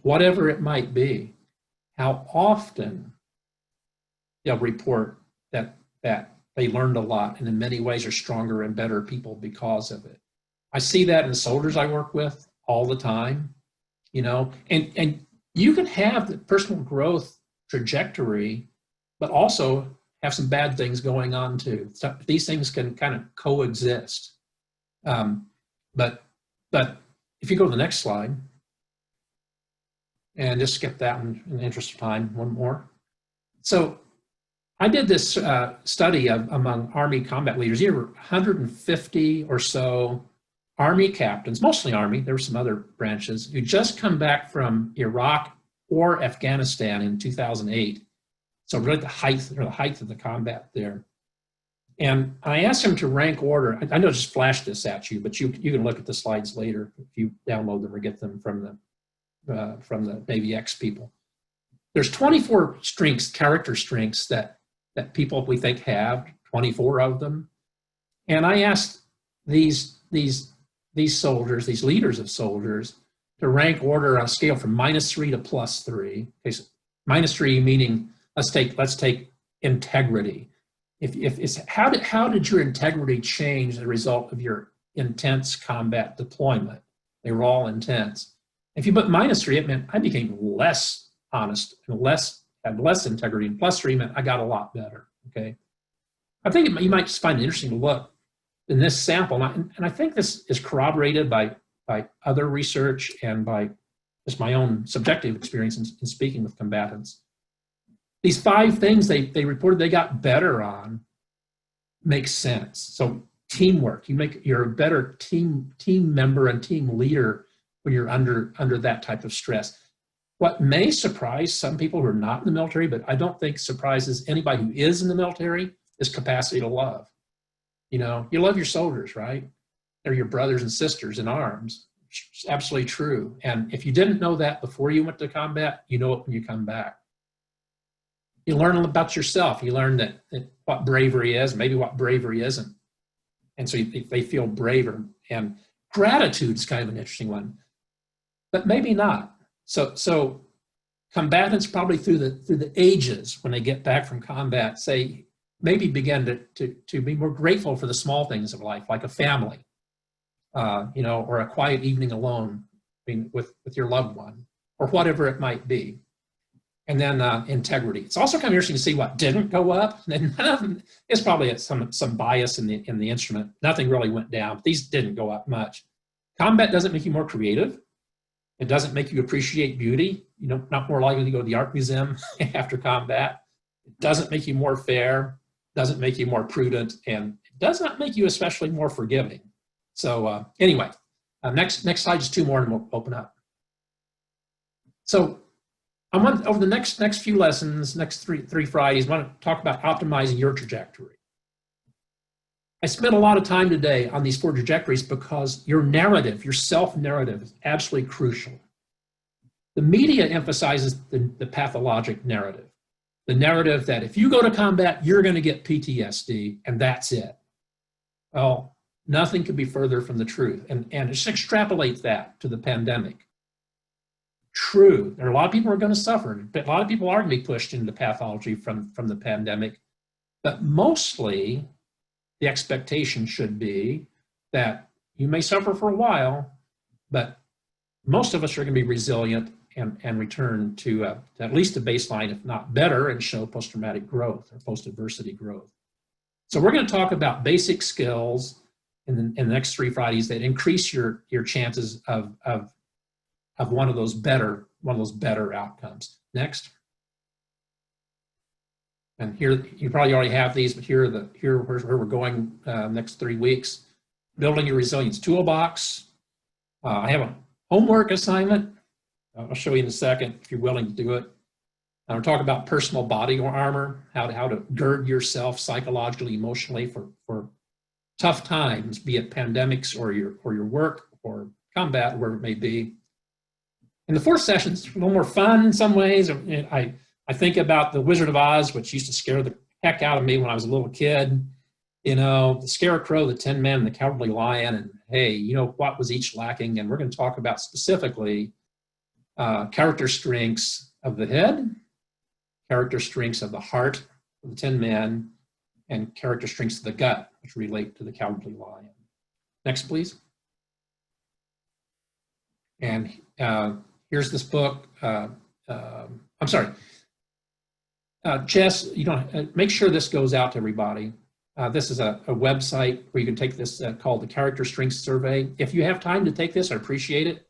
Whatever it might be, how often they'll report that they learned a lot and in many ways are stronger and better people because of it. I see that in the soldiers I work with all the time, you know, and you can have the personal growth trajectory, but also have some bad things going on too. So these things can kind of coexist. But if you go to the next slide, and just skip that one in the interest of time, one more. So I did this study among Army combat leaders. There were 150 or so Army captains, mostly Army, there were some other branches, who just come back from Iraq or Afghanistan in 2008. So really the height of the combat there. And I asked them to rank order. I know I just flashed this at you, but you can look at the slides later if you download them or get them from the Navy X people. There's 24 strengths, character strengths that people we think have, 24 of them. And I asked these soldiers, these leaders of soldiers, to rank order on a scale from -3 to +3. Okay, so -3 meaning let's take integrity. If it's how did your integrity change as a result of your intense combat deployment? They were all intense. If you put -3, it meant I became less honest and had less integrity. And +3 meant I got a lot better. Okay, I think you might just find it interesting to look in this sample, and I think this is corroborated by other research and by just my own subjective experience in speaking with combatants. These 5 things they reported they got better on makes sense. So teamwork, you're a better team member and team leader when you're under that type of stress. What may surprise some people who are not in the military, but I don't think surprises anybody who is in the military, is capacity to love. You know, you love your soldiers, right? They're your brothers and sisters in arms. It's absolutely true. And if you didn't know that before you went to combat, you know it when you come back. You learn about yourself. You learn that what bravery is, maybe what bravery isn't. And so they feel braver. And gratitude is kind of an interesting one, but maybe not. So combatants probably through the ages when they get back from combat say maybe begin to be more grateful for the small things of life, like a family, you know, or a quiet evening alone with your loved one, or whatever it might be. And then integrity. It's also kind of interesting to see what didn't go up. And none of them, it's probably some bias in the instrument. Nothing really went down. These didn't go up much. Combat doesn't make you more creative. It doesn't make you appreciate beauty. You know, not more likely to go to the art museum after combat. It doesn't make you more fair. Doesn't make you more prudent, and it does not make you especially more forgiving. So anyway, next slide, just 2 more, and we'll open up. So I want over the next few lessons, next three Fridays, I want to talk about optimizing your trajectory. I spent a lot of time today on these 4 trajectories because your narrative, your self-narrative, is absolutely crucial. The media emphasizes the pathologic narrative. The narrative that if you go to combat, you're going to get PTSD, and that's it. Well, nothing could be further from the truth. And just extrapolate that to the pandemic. True, there are a lot of people who are going to suffer. But a lot of people are going to be pushed into pathology from the pandemic. But mostly, the expectation should be that you may suffer for a while, but most of us are going to be resilient and return to at least a baseline, if not better, and show post-traumatic growth or post-adversity growth. So we're going to talk about basic skills in the next 3 Fridays that increase your chances of one of those better outcomes. Next. And here, you probably already have these, but here where we're going next 3 weeks. Building your resilience toolbox. I have a homework assignment. I'll show you in a second if you're willing to do it. I'll talk about personal body armor, how to gird yourself psychologically, emotionally for tough times, be it pandemics or your work or combat, wherever it may be. And the 4th session's a little more fun in some ways. I think about the Wizard of Oz, which used to scare the heck out of me when I was a little kid. You know, the Scarecrow, the Tin Man, and the Cowardly Lion, and hey, you know, what was each lacking? And we're going to talk about specifically character strengths of the head, character strengths of the heart of the Tin Man, and character strengths of the gut, which relate to the Cowardly Lion. Next, please. And here's this book. I'm sorry. Jess, you don't make sure this goes out to everybody. This is a website where you can take this called the Character Strengths Survey. If you have time to take this, I appreciate it.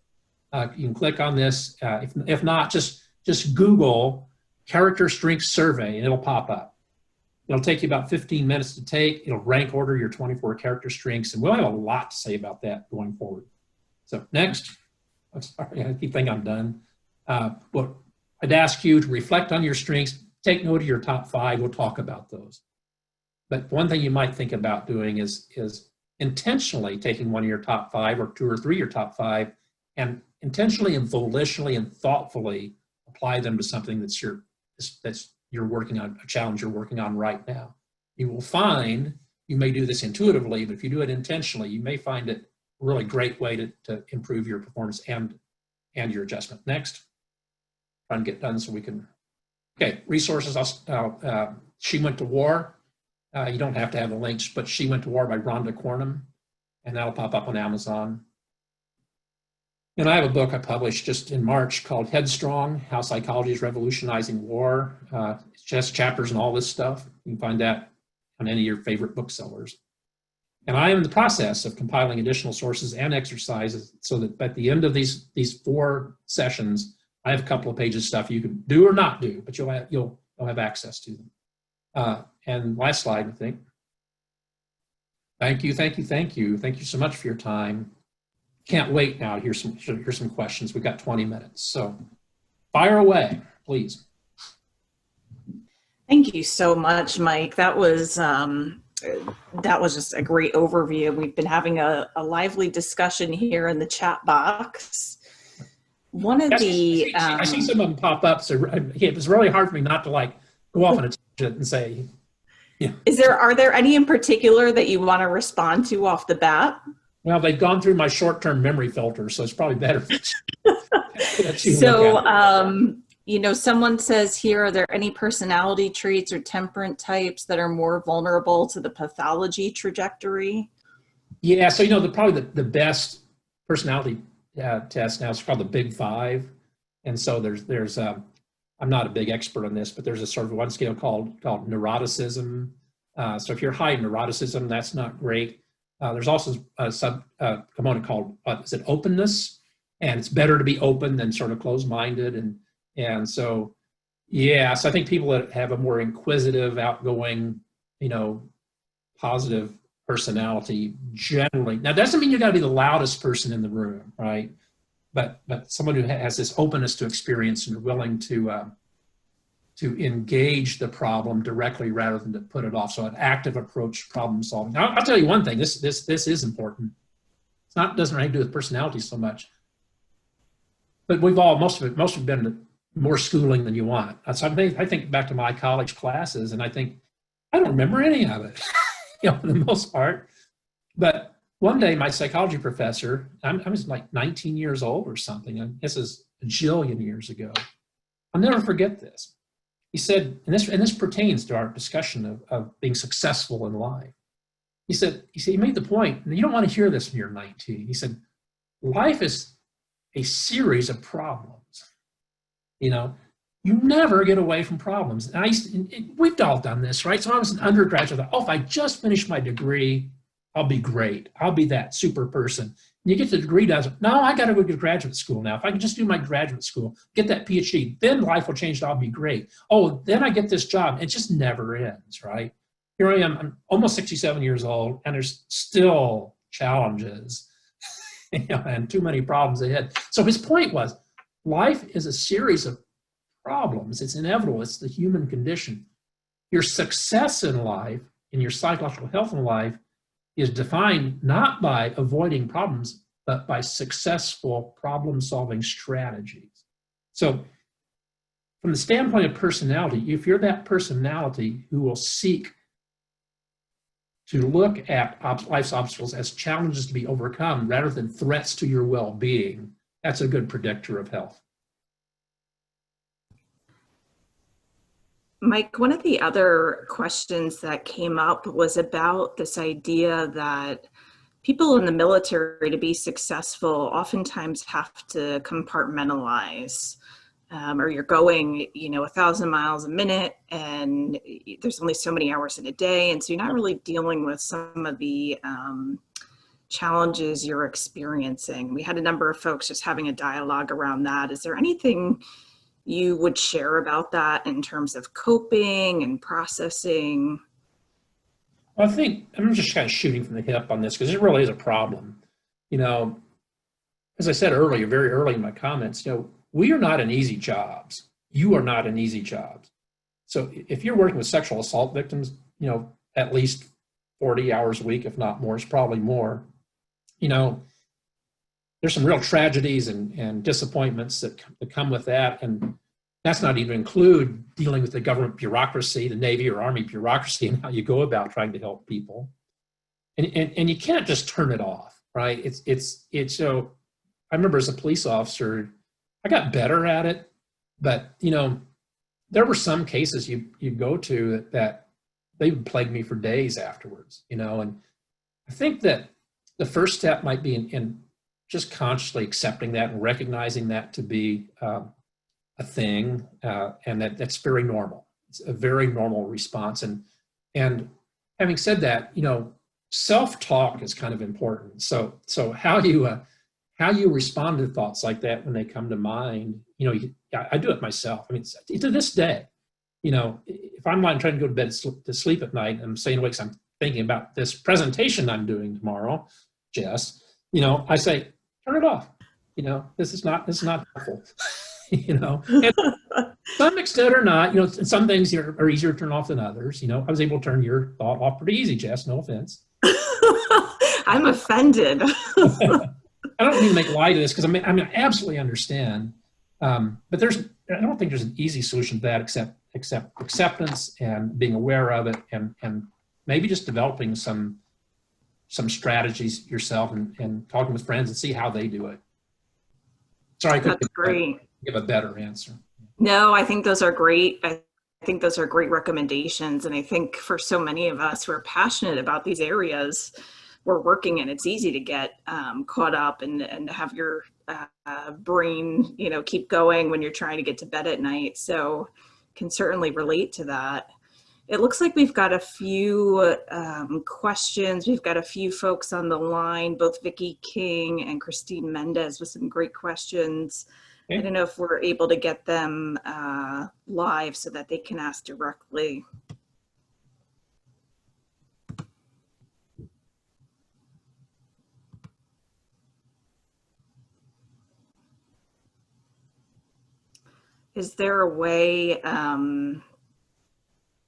You can click on this. If not, just Google Character Strengths Survey and it'll pop up. It'll take you about 15 minutes to take. It'll rank order your 24 character strengths, and we'll have a lot to say about that going forward. So next, I'm sorry, I keep thinking I'm done. But I'd ask you to reflect on your strengths, take note of your top 5. We'll talk about those. But one thing you might think about doing is intentionally taking one of your top 5 or 2 or 3 of your top 5 and intentionally and volitionally and thoughtfully apply them to something that's you're working on, a challenge you're working on right now. You will find, you may do this intuitively, but if you do it intentionally, you may find it a really great way to improve your performance and your adjustment. Next, try and get done so we can, okay, resources. She Went to War. You don't have to have the links, but She Went to War by Rhonda Cornum, and that'll pop up on Amazon. And I have a book I published just in March called Headstrong, How Psychology is Revolutionizing War. It's just chapters and all this stuff. You can find that on any of your favorite booksellers. And I am in the process of compiling additional sources and exercises so that at the end of these 4 sessions, I have a couple of pages of stuff you can do or not do, but you'll have access to them. And last slide, I think. Thank you. Thank you so much for your time. Can't wait now to hear some questions. We've got 20 minutes, so fire away, please. Thank you so much, Mike. That was just a great overview. We've been having a lively discussion here in the chat box. One of the I see some of them pop up, so it was really hard for me not to go off on a tangent and say, yeah. Are there any in particular that you want to respond to off the bat? Well, they've gone through my short-term memory filter, so it's probably better. So, someone says here, are there any personality traits or temperament types that are more vulnerable to the pathology trajectory? Yeah, so, probably the best personality test now is called the Big 5. And so there's I'm not a big expert on this, but there's a sort of one scale called neuroticism. So if you're high in neuroticism, that's not great. There's also a component called, openness? And it's better to be open than sort of closed-minded. And so, yeah, so I think people that have a more inquisitive, outgoing, positive personality generally. Now, doesn't mean you got to be the loudest person in the room, right? But someone who has this openness to experience and willing to engage the problem directly rather than to put it off. So an active approach to problem solving. I'll tell you one thing. This is important. Doesn't have to do with personality so much. But most of it been to more schooling than you want. So I think back to my college classes, and I think I don't remember any of it, for the most part. But one day, my psychology professor, I was like 19 years old or something, and this is a jillion years ago. I'll never forget this. He said, and this pertains to our discussion of being successful in life. He made the point, and you don't want to hear this when you're 19. He said, life is a series of problems. You never get away from problems. And we've all done this, right? So I was an undergraduate. I thought, if I just finished my degree, I'll be great. I'll be that super person. And you get the degree done. No, I got to go to graduate school now. If I can just do my graduate school, get that PhD, then life will change. I'll be great. Oh, then I get this job. It just never ends, right? Here I am. I'm almost 67 years old, and there's still challenges and too many problems ahead. So his point was, life is a series of problems. It's inevitable. It's the human condition. Your success in life, and your psychological health in life, is defined not by avoiding problems, but by successful problem-solving strategies. So from the standpoint of personality, if you're that personality who will seek to look at life's obstacles as challenges to be overcome rather than threats to your well-being, that's a good predictor of health. Mike, one of the other questions that came up was about this idea that people in the military, to be successful, oftentimes have to compartmentalize. Or you're going, 1,000 miles a minute, and there's only so many hours in a day, and so you're not really dealing with some of the challenges you're experiencing. We had a number of folks just having a dialogue around that. Is there anything you would share about that in terms of coping and processing? I think I'm just kind of shooting from the hip on this because it really is a problem. As I said earlier, very early in my comments, we are not in easy jobs. You are not in easy jobs. So if you're working with sexual assault victims, at least 40 hours a week, if not more, it's probably more. There's some real tragedies and disappointments that come with that. And that's not even include dealing with the government bureaucracy, the Navy or Army bureaucracy, and how you go about trying to help people. And you can't just turn it off, right? It's so I remember as a police officer, I got better at it, but there were some cases you go to that they would plague me for days afterwards, and I think that the first step might be in just consciously accepting that and recognizing that to be a thing, and that's very normal. It's a very normal response. And having said that, self-talk is kind of important. So how you respond to thoughts like that when they come to mind, I do it myself. I mean, to this day, if I'm not trying to go to bed to sleep at night, I'm staying awake, so I'm thinking about this presentation I'm doing tomorrow, Jess, I say, turn it off. This is not helpful. And to some extent or not, some things are easier to turn off than others. I was able to turn your thought off pretty easy, Jess, no offense. I'm offended. I don't mean to make light of this because I absolutely understand. But I don't think there's an easy solution to that except acceptance and being aware of it and maybe just developing some strategies yourself and talking with friends and see how they do it. Sorry, I couldn't give a better answer. No, I think those are great. I think those are great recommendations. And I think for so many of us who are passionate about these areas we're working in, it's easy to get caught up and have your brain, keep going when you're trying to get to bed at night. So can certainly relate to that. It looks like we've got a few questions. We've got a few folks on the line, both Vicki King and Christine Mendez with some great questions. Okay. I don't know if we're able to get them live so that they can ask directly. Is there a way,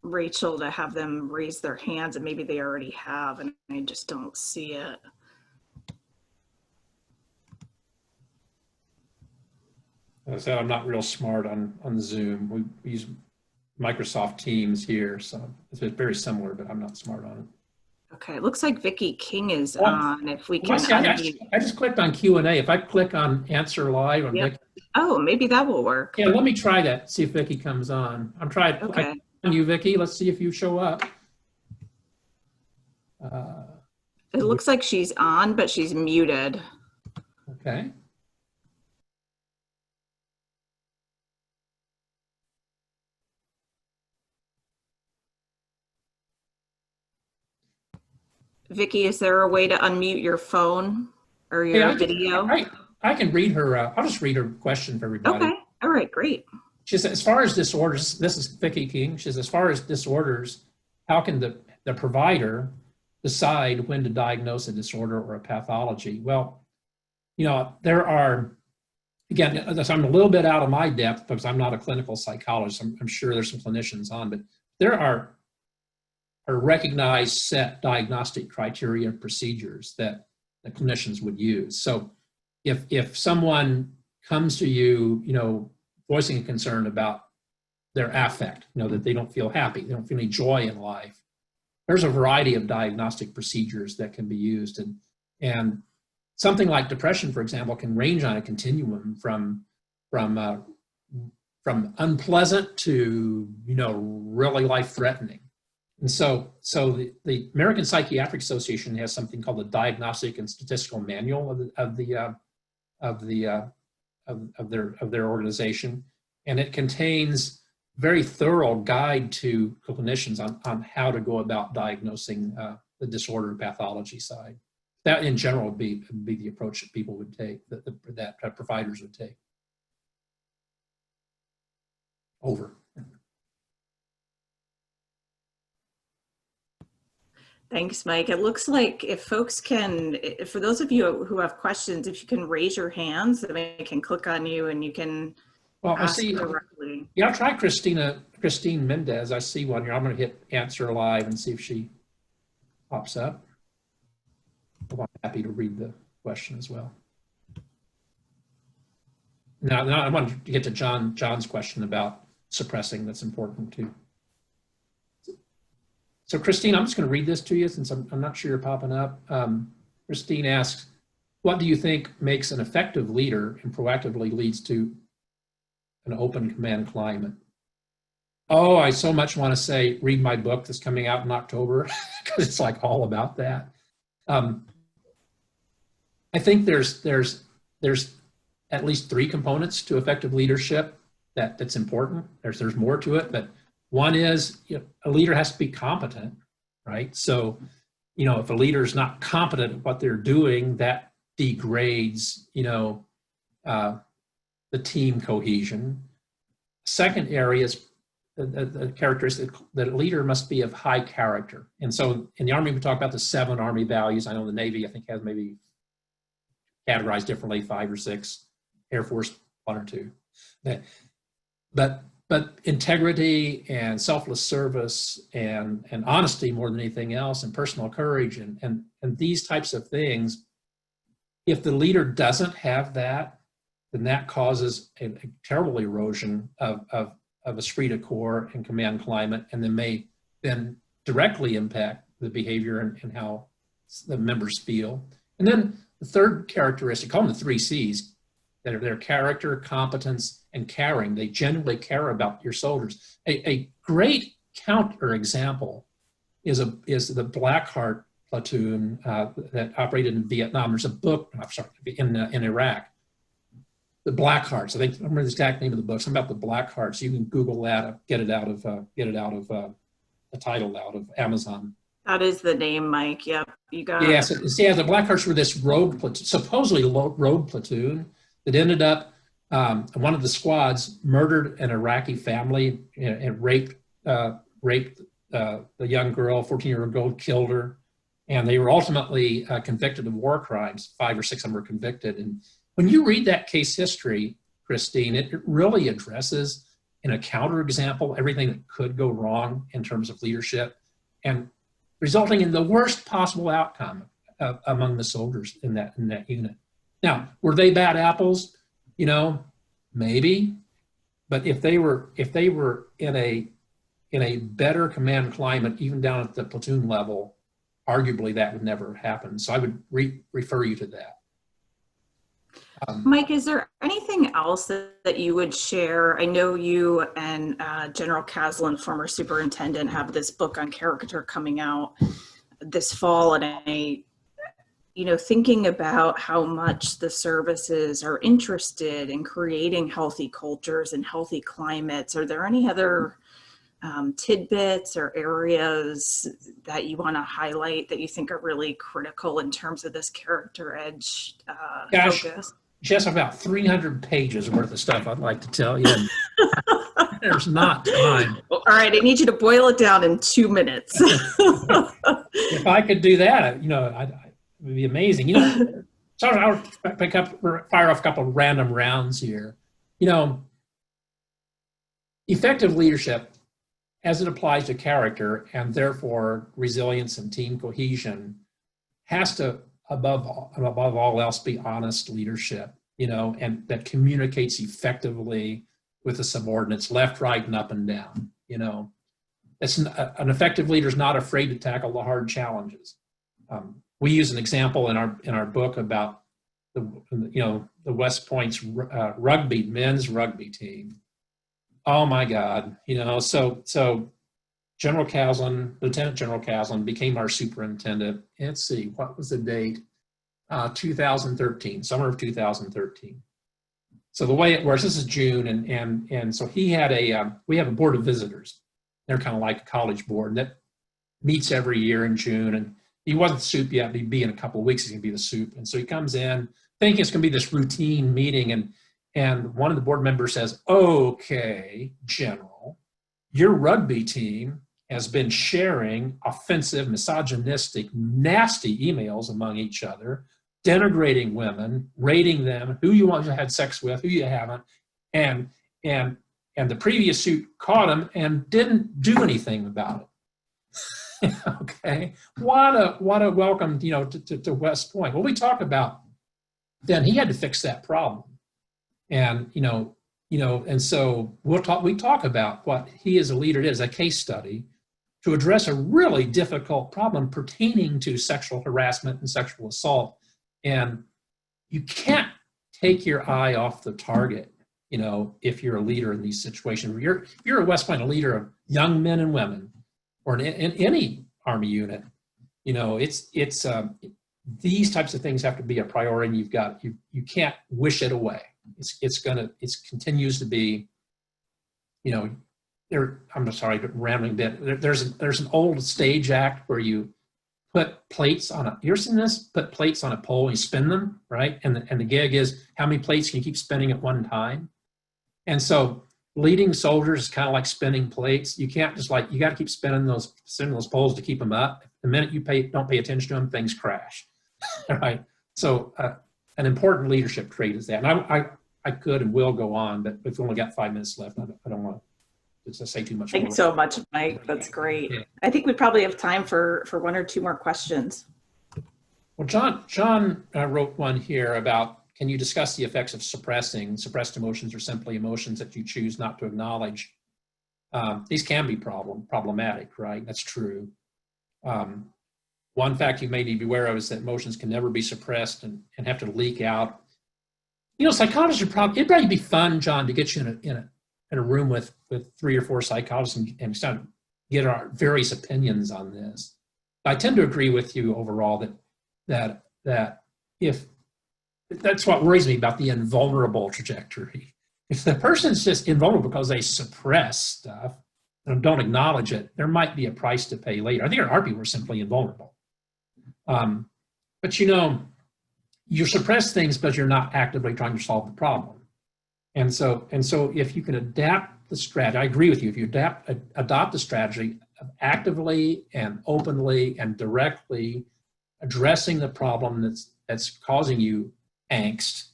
Rachel, to have them raise their hands, and maybe they already have and I just don't see it? As I said, I'm not real smart on Zoom. We use Microsoft Teams here, so it's very similar, but I'm not smart on it. Okay, it looks like Vicki King is on. If we can, I just clicked on Q&A. If I click on Answer Live, on Vicki, oh, maybe that will work. Yeah, let me try that. See if Vicki comes on. I'm trying. Okay. On you, Vicki. Let's see if you show up. It looks like she's on, but she's muted. Okay. Vicky, is there a way to unmute your phone or your Yeah, video? I can read her, I'll just read her question for everybody. Okay, all right, great. She says, as far as disorders, this is Vicky King. She says, as far as disorders, how can the provider decide when to diagnose a disorder or a pathology? Well, you know, there are, again, I'm a little bit out of my depth because I'm not a clinical psychologist. I'm sure there's some clinicians on, but there are recognized set diagnostic criteria and procedures that the clinicians would use. So if someone comes to you, you know, voicing a concern about their affect, you know, that they don't feel happy, they don't feel any joy in life, there's a variety of diagnostic procedures that can be used. And something like depression, for example, can range on a continuum from unpleasant to, you know, really life-threatening. And so the American Psychiatric Association has something called the Diagnostic and Statistical Manual of their organization, and it contains very thorough guide to clinicians on how to go about diagnosing the disorder and pathology side. That in general would be the approach that people would take, that providers would take. Over. Thanks, Mike. It looks like if folks can, for those of you who have questions, if you can raise your hands, then I can click on you and you can ask directly. Yeah, I'll try Christine Mendez. I see one here. I'm going to hit answer live and see if she pops up. I'm happy to read the question as well. Now I want to get to John's question about suppressing. That's important too. So Christine, I'm just going to read this to you since I'm not sure you're popping up. Christine asks, what do you think makes an effective leader and proactively leads to an open command climate? Oh, I so much want to say, read my book that's coming out in October because it's like all about that. I think there's at least 3 components to effective leadership that's important. There's more to it, but one is, you know, a leader has to be competent, right? So, you know, if a leader is not competent at what they're doing, that degrades, you know, the team cohesion. Second area is the characteristic that a leader must be of high character. And so in the Army, we talk about the 7 Army values. I know the Navy, I think, has maybe categorized differently, 5 or 6, Air Force 1 or 2. But integrity and selfless service and honesty more than anything else, and personal courage and these types of things, if the leader doesn't have that, then that causes a terrible erosion of esprit de corps and command climate, and may then directly impact the behavior and how the members feel. And then the third characteristic, call them the 3 C's, that are their character, competence, and caring. They genuinely care about your soldiers. A great counter example is the Blackheart platoon that operated in Vietnam. There's a book, I'm sorry, in Iraq. The Blackhearts. I think I don't remember the exact name of the book. Something about the Blackhearts. You can Google that. Get it out of the title out of Amazon. That is the name, Mike. Yep, you got it. Yes, the Blackhearts were this rogue platoon, supposedly rogue platoon that ended up, one of the squads murdered an Iraqi family and raped the young girl, 14-year-old girl, killed her. And they were ultimately convicted of war crimes. 5 or 6 of them were convicted. And when you read that case history, Christine, it really addresses in a counterexample everything that could go wrong in terms of leadership, and resulting in the worst possible outcome among the soldiers in that unit. Now, were they bad apples? You know, maybe, but if they were in a better command climate, even down at the platoon level, arguably that would never happen. So I would refer you to that. Mike, is there anything else that you would share? I know you and General Caslin, former superintendent, have this book on character coming out this fall, and thinking about how much the services are interested in creating healthy cultures and healthy climates. Are there any other tidbits or areas that you want to highlight that you think are really critical in terms of this character edge Gosh. focus? Just about 300 pages worth of stuff I'd like to tell you. And there's not time. All right, I need you to boil it down in 2 minutes. If I could do that, it would be amazing. So I'll fire off a couple of random rounds here. Effective leadership, as it applies to character and therefore resilience and team cohesion, has to, above all else, be honest leadership, and that communicates effectively with the subordinates, left, right, and up and down. It's an effective leader is not afraid to tackle the hard challenges. We use an example in our book about the West Point's men's rugby team. Oh my God, so General Caslin, Lieutenant General Caslin became our superintendent. Let's see, what was the date? 2013, summer of 2013. So the way it works, this is June, and so he had we have a board of visitors. They're kind of like a college board that meets every year in June, and he wasn't the soup yet, but he'd be in a couple of weeks, he's gonna be the soup. And so he comes in thinking it's gonna be this routine meeting, and one of the board members says, okay, General, your rugby team has been sharing offensive, misogynistic, nasty emails among each other, denigrating women, rating them, who you want to have sex with, who you haven't, and the previous suit caught him and didn't do anything about it. Okay, what a welcome, to West Point. Well, we talk about then he had to fix that problem, and and so we talk about what he as a leader did as a case study to address a really difficult problem pertaining to sexual harassment and sexual assault. And you can't take your eye off the target, if you're a leader in these situations. If you're a West Point, a leader of young men and women, or in any Army unit, it's these types of things have to be a priority. And you can't wish it away. It continues to be, I'm sorry, but rambling a bit. There's an old stage act where you put plates on you ever seen this? Put plates on a pole and you spin them, right? And the gig is, how many plates can you keep spinning at one time? And so leading soldiers is kind of like spinning plates. You can't just you got to keep spinning those poles to keep them up. The minute you don't pay attention to them, things crash, right? So an important leadership trait is that. And I could and will go on, but we've only got 5 minutes left. I don't want to say too much. Thanks so much, Mike. That's great. Yeah. I think we probably have time for 1 or 2 more questions. Well, John wrote one here about, can you discuss the effects of suppressed emotions, or simply emotions that you choose not to acknowledge? These can be problematic, right? That's true. One fact you may need to be aware of is that emotions can never be suppressed and have to leak out. Psychologists it'd probably be fun, John, to get you in a room with 3 or 4 psychologists and start to get our various opinions on this. I tend to agree with you overall that if that's what worries me about the invulnerable trajectory. If the person's just invulnerable because they suppress stuff and don't acknowledge it, there might be a price to pay later. I think our people are simply invulnerable. But you suppress things because you're not actively trying to solve the problem. And so if you can adapt the strategy, I agree with you, if you adopt the strategy of actively and openly and directly addressing the problem that's causing you angst,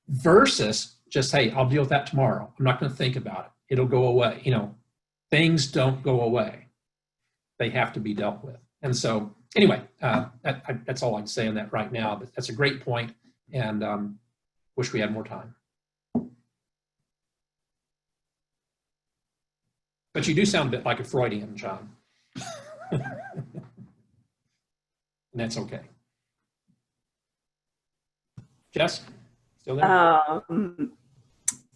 versus just, hey, I'll deal with that tomorrow. I'm not going to think about it. It'll go away. Things don't go away. They have to be dealt with. And so anyway, that's all I can say on that right now, but that's a great point, and wish we had more time. But you do sound a bit like a Freudian, John. And that's okay. Jess, still there?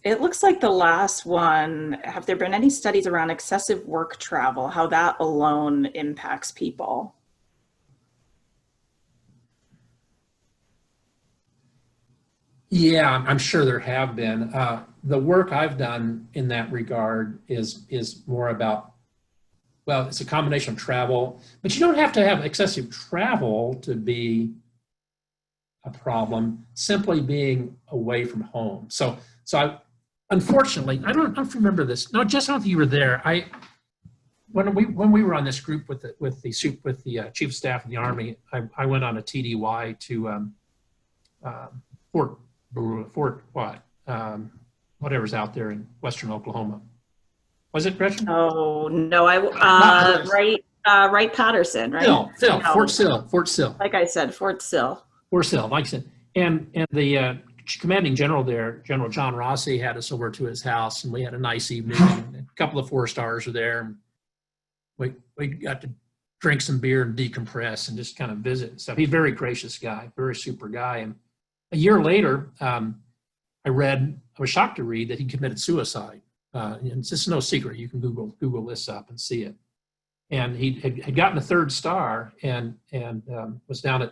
It looks like the last one, have there been any studies around excessive work travel, how that alone impacts people? Yeah, I'm sure there have been. the work I've done in that regard is more about, well, it's a combination of travel, but you don't have to have excessive travel to be a problem, simply being away from home. So I, unfortunately, I don't remember this. No, Jess, I don't think you were there. When we were on this group with the chief of staff of the Army, I went on a TDY to Fort what? Whatever's out there in western Oklahoma. Was it, Gretchen? Oh, no, Wright Patterson, right? Phil, No. Fort Sill. Like I said, Fort Sill. Fort Sill, like I said. And the commanding general there, General John Rossi, had us over to his house, and we had a nice evening. A couple of 4-stars were there. And we got to drink some beer and decompress and just kind of visit and stuff. He's a very gracious guy, very super guy. And a year later, I was shocked to read that he committed suicide. And it's just no secret. You can Google this up and see it. And he had gotten a 3rd star and was down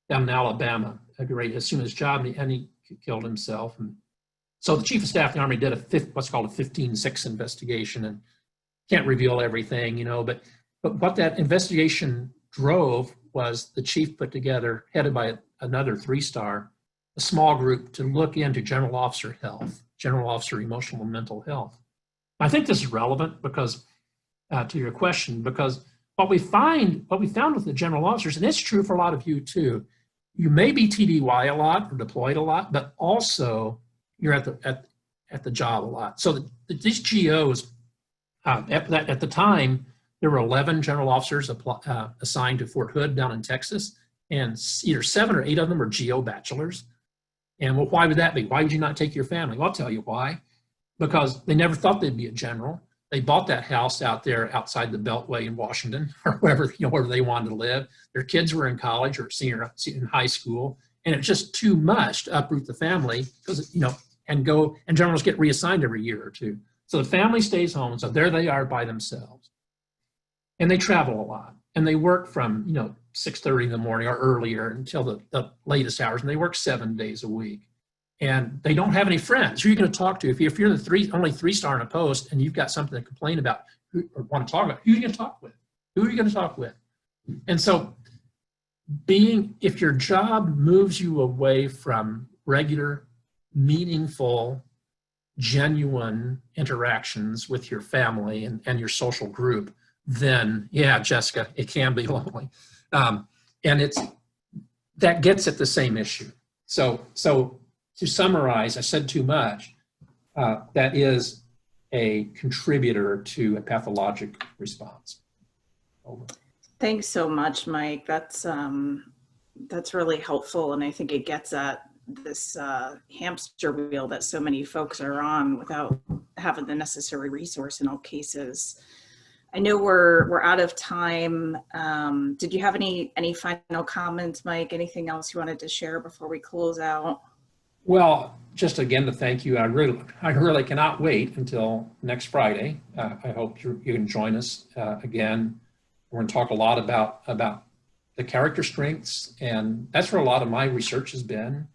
in Alabama, assumed his job, and he killed himself. And so the chief of staff of the Army did what's called a 15-6 investigation, and can't reveal everything, but what that investigation drove was the chief put together, headed by another 3-star, a small group to look into general officer health, general officer emotional and mental health. I think this is relevant because to your question, because what we found with the general officers, and it's true for a lot of you too, you may be TDY a lot or deployed a lot, but also you're at the job a lot. So these GOs, at the time, there were 11 general officers assigned to Fort Hood down in Texas, and either 7 or 8 of them are GO bachelors. And well, why would that be? Why would you not take your family? Well, I'll tell you why. Because they never thought they'd be a general. They bought that house out there outside the Beltway in Washington, or wherever they wanted to live. Their kids were in college or senior in high school, and it's just too much to uproot the family because and generals get reassigned every year or two. So the family stays home. So there they are by themselves, and they travel a lot, and they work from 6:30 in the morning or earlier until the latest hours, and they work 7 days a week. And they don't have any friends. Who are you going to talk to? If you're the only 3-star in a post and you've got something to complain about or want to talk about, who are you going to talk with? Who are you going to talk with? And so if your job moves you away from regular, meaningful, genuine interactions with your family and your social group, then yeah, Jessica, it can be lonely. And that gets at the same issue. So to summarize, I said too much, that is a contributor to a pathologic response. Over. Thanks so much, Mike. That's really helpful, and I think it gets at this hamster wheel that so many folks are on without having the necessary resource in all cases. I know we're out of time. Did you have any final comments, Mike? Anything else you wanted to share before we close out? Well, just again to thank you. I really cannot wait until next Friday. I hope you can join us again. We're going to talk a lot about the character strengths, and that's where a lot of my research has been.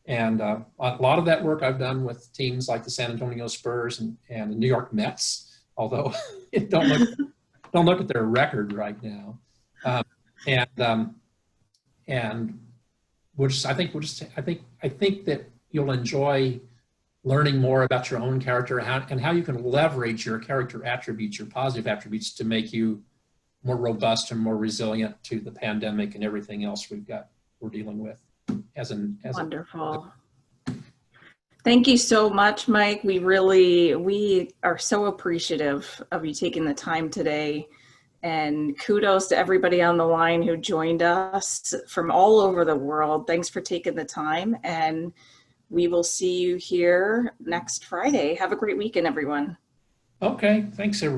And a lot of that work I've done with teams like the San Antonio Spurs and the New York Mets, although don't look at their record right now. And I think that you'll enjoy learning more about your own character and how you can leverage your character attributes, your positive attributes, to make you more robust and more resilient to the pandemic and everything else we're dealing with. Wonderful. Thank you so much, Mike. We are so appreciative of you taking the time today, and kudos to everybody on the line who joined us from all over the world. Thanks for taking the time, and we will see you here next Friday. Have a great weekend, everyone. Okay, thanks everyone.